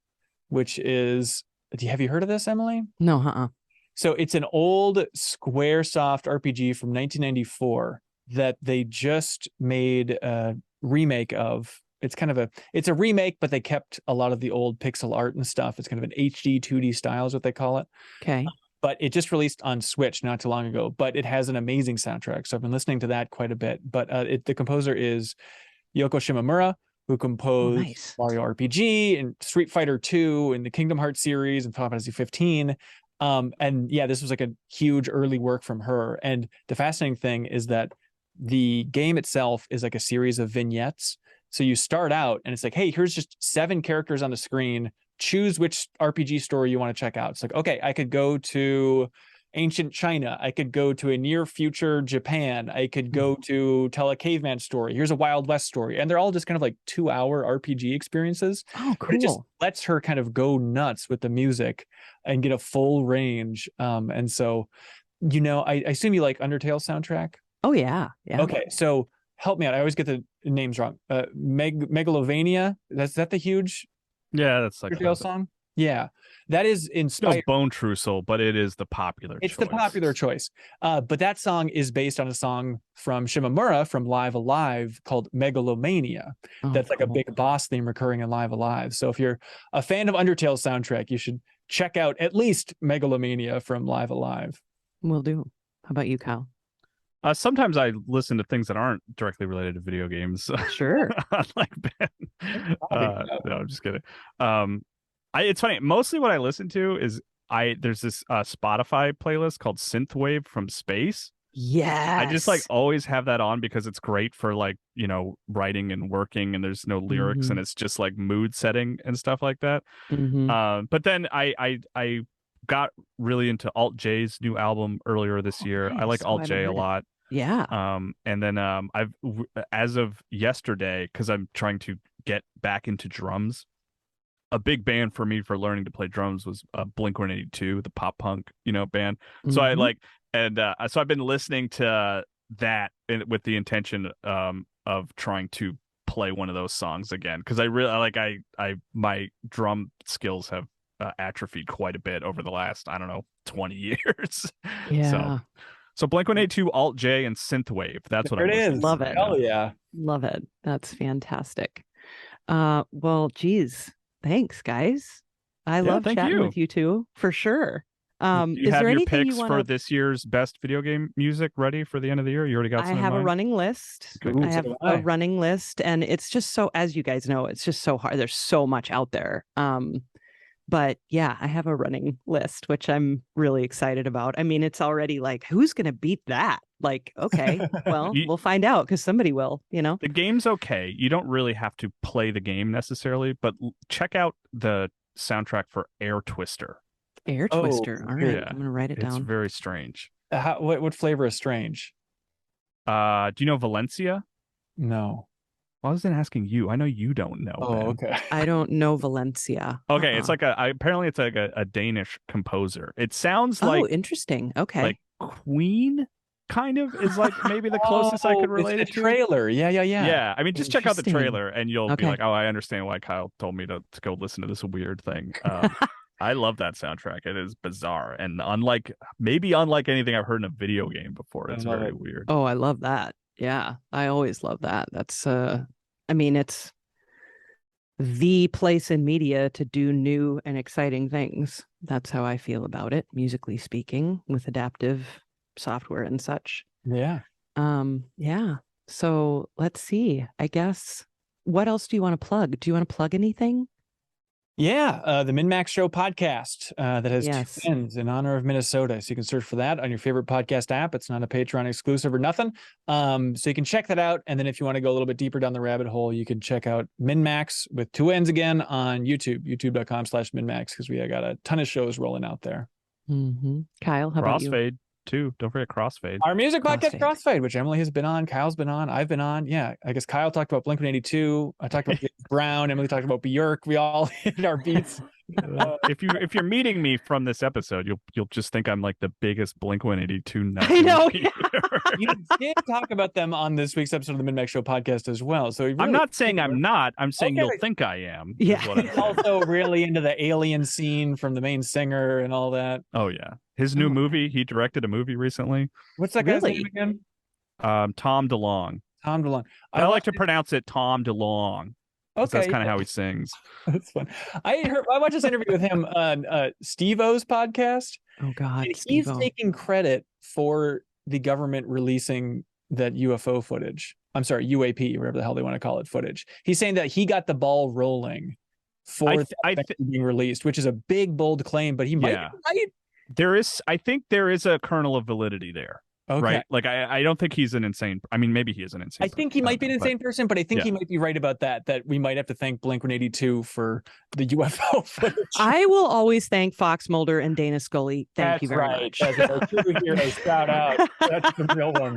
which is, have you heard of this, Emily? No, So it's an old Squaresoft RPG from 1994 that they just made a remake of. It's a remake, but they kept a lot of the old pixel art and stuff. It's kind of an HD 2D style is what they call it. Okay. But it just released on Switch not too long ago, but it has an amazing soundtrack. So I've been listening to that quite a bit. But the composer is Yoko Shimamura, who composed Mario RPG and Street Fighter 2 and the Kingdom Hearts series and Final Fantasy 15. This was like a huge early work from her. And the fascinating thing is that the game itself is like a series of vignettes. So you start out and it's like, hey, here's just 7 characters on the screen. Choose which RPG story you want to check out. It's like, okay, I could go to ancient China. I could go to a near future Japan. I could go to tell a caveman story. Here's a Wild West story. And they're all just kind of like 2-hour RPG experiences. Oh, cool. But it just lets her kind of go nuts with the music and get a full range. And so, I assume you like Undertale soundtrack? Oh, yeah. Okay, so help me out. I always get the names wrong. Megalovania. Is that the huge? Yeah, that's like Undertale song. Yeah, that is inspired. No Bone Trussell, but it is the popular. It's the popular choice. But that song is based on a song from Shimamura from Live Alive called Megalomania. That's like a big boss theme recurring in Live Alive. So if you're a fan of Undertale's soundtrack, you should check out at least Megalomania from Live Alive. Will do. How about you, Kyle? Sometimes I listen to things that aren't directly related to video games. Sure. Like Ben. No, I'm just kidding. It's funny. Mostly what I listen to is there's this Spotify playlist called Synthwave from Space. Yes. I just like always have that on because it's great for like, writing and working, and there's no lyrics and it's just like mood setting and stuff like that. But then I got really into Alt J's new album earlier this year. Nice. I like Alt J a lot. Yeah. And then I've as of yesterday, because I'm trying to get back into drums. A big band for me for learning to play drums was Blink-182, the pop punk, band. So I like, and so I've been listening to that with the intention of trying to play one of those songs again, because I really like my drum skills have atrophied quite a bit over the last 20 years. Yeah. So Blink-182, Alt J, and Synthwave. That's what it is. Love it. Hell yeah. Love it. That's fantastic. Well, geez. Thanks, guys. I love chatting with you two, for sure. You have your picks for this year's best video game music ready for the end of the year? You already got some? I have a running list. Ooh, I have a running list, and it's just so, as you guys know, it's just so hard. There's so much out there. But yeah, I have a running list, which I'm really excited about. I mean, it's already like, who's going to beat that? Like, okay, well, we'll find out, because somebody will, The game's okay. You don't really have to play the game necessarily, but check out the soundtrack for Air Twister. Air Twister. All right, I'm going to write it down. It's very strange. What flavor is strange? Do you know Valencia? No. Well, I wasn't asking you. I know you don't know. Oh, okay. I don't know Valencia. Okay, it's like apparently it's like a Danish composer. It sounds like interesting. Okay, like Queen. Kind of is like maybe the closest I could relate it to. Trailer. Yeah. I mean, just check out the trailer and you'll be like, oh, I understand why Kyle told me to go listen to this weird thing. I love that soundtrack. It is bizarre and unlike anything I've heard in a video game before. It's very weird. Oh, I love that. Yeah, I always love that. That's I mean, it's the place in media to do new and exciting things. That's how I feel about it, musically speaking, with adaptive software and such. Yeah. So let's see. I guess, what else do you want to plug? Do you want to plug anything? Yeah, the MinnMax Show podcast that has Yes. 2 ends in honor of Minnesota. So you can search for that on your favorite podcast app. It's not a Patreon exclusive or nothing. So you can check that out. And then if you want to go a little bit deeper down the rabbit hole, you can check out MinnMax with 2 ends again on YouTube, youtube.com/MinnMax, because we got a ton of shows rolling out there. Kyle, how about you? Crossfade too. Don't forget Crossfade. Our music podcast, Crossfade, which Emily has been on, Kyle's been on, I've been on. Yeah, I guess Kyle talked about Blink-182. I talked about Brown. Emily talked about Bjork. We all hit our beats. If you're meeting me from this episode, you'll just think I'm like the biggest Blink-182 nut. I know. You did talk about them on this week's episode of the MinnMax Show podcast as well. So really, I'm not saying I'm not. I'm saying you'll think I am. Yeah. He's also really into the alien scene from the main singer and all that. Oh yeah, his new movie. He directed a movie recently. What's that guy's name again? Tom DeLonge. Tom DeLonge. I like to pronounce it Tom DeLonge. Okay, that's kind of how he sings. That's fun. I watched this interview with him on Steve-O's podcast. Oh God, and he's taking credit for the government releasing that UFO footage. I'm sorry, UAP, whatever the hell they want to call it, footage. He's saying that he got the ball rolling for being released, which is a big, bold claim, but he might be right. I think there is a kernel of validity there. Okay. Right. Like I don't think he's an insane. I mean, maybe he is an insane. I think he might be an insane person, but I think he might be right about that. That we might have to thank Blink-182 for the UFO footage. I will always thank Fox Mulder and Dana Scully. Thank you very much. That's our true heroes. Shout out. That's the real one.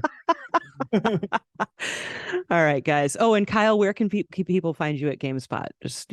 All right, guys. Oh, and Kyle, where can people find you at GameSpot? Just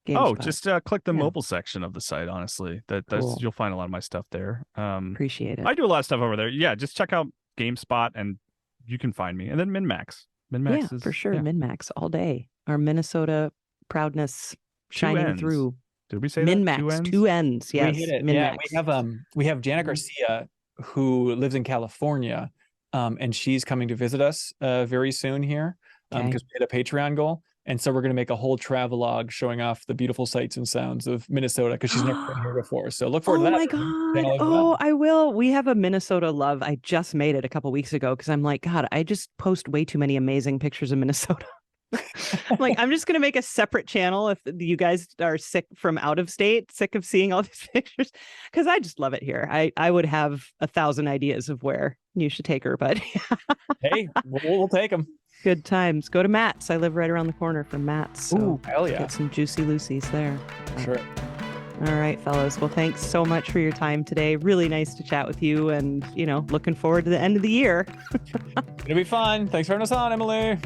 GameSpot. Just click the mobile section of the site. Honestly, that's cool. You'll find a lot of my stuff there. Appreciate it. I do a lot of stuff over there. Yeah, just check out GameSpot and you can find me. And then MinnMax. MinnMax is for sure. MinnMax all day. Our Minnesota proudness shining through. Did we say MinnMax? 2 ends. Yes. We hit it. MinnMax. Yeah, we have Janet Garcia, who lives in California, and she's coming to visit us very soon here because we hit a Patreon goal. And so we're going to make a whole travelogue showing off the beautiful sights and sounds of Minnesota because she's never been here before. So look forward to that. Oh my God. Oh, I will. We have a Minnesota love. I just made it a couple weeks ago because I'm like, God, I just post way too many amazing pictures of Minnesota. I'm like, I'm just going to make a separate channel if you guys are sick from out of state, sick of seeing all these pictures, because I just love it here. I would have 1,000 ideas of where you should take her, but Hey, we'll take them. Good times. Go to Matt's. I live right around the corner from Matt's. So Ooh, hell yeah. Get some Juicy Lucy's there. Sure. All right, fellas. Well, thanks so much for your time today. Really nice to chat with you, and, looking forward to the end of the year. It'll be fun. Thanks for having us on, Emily.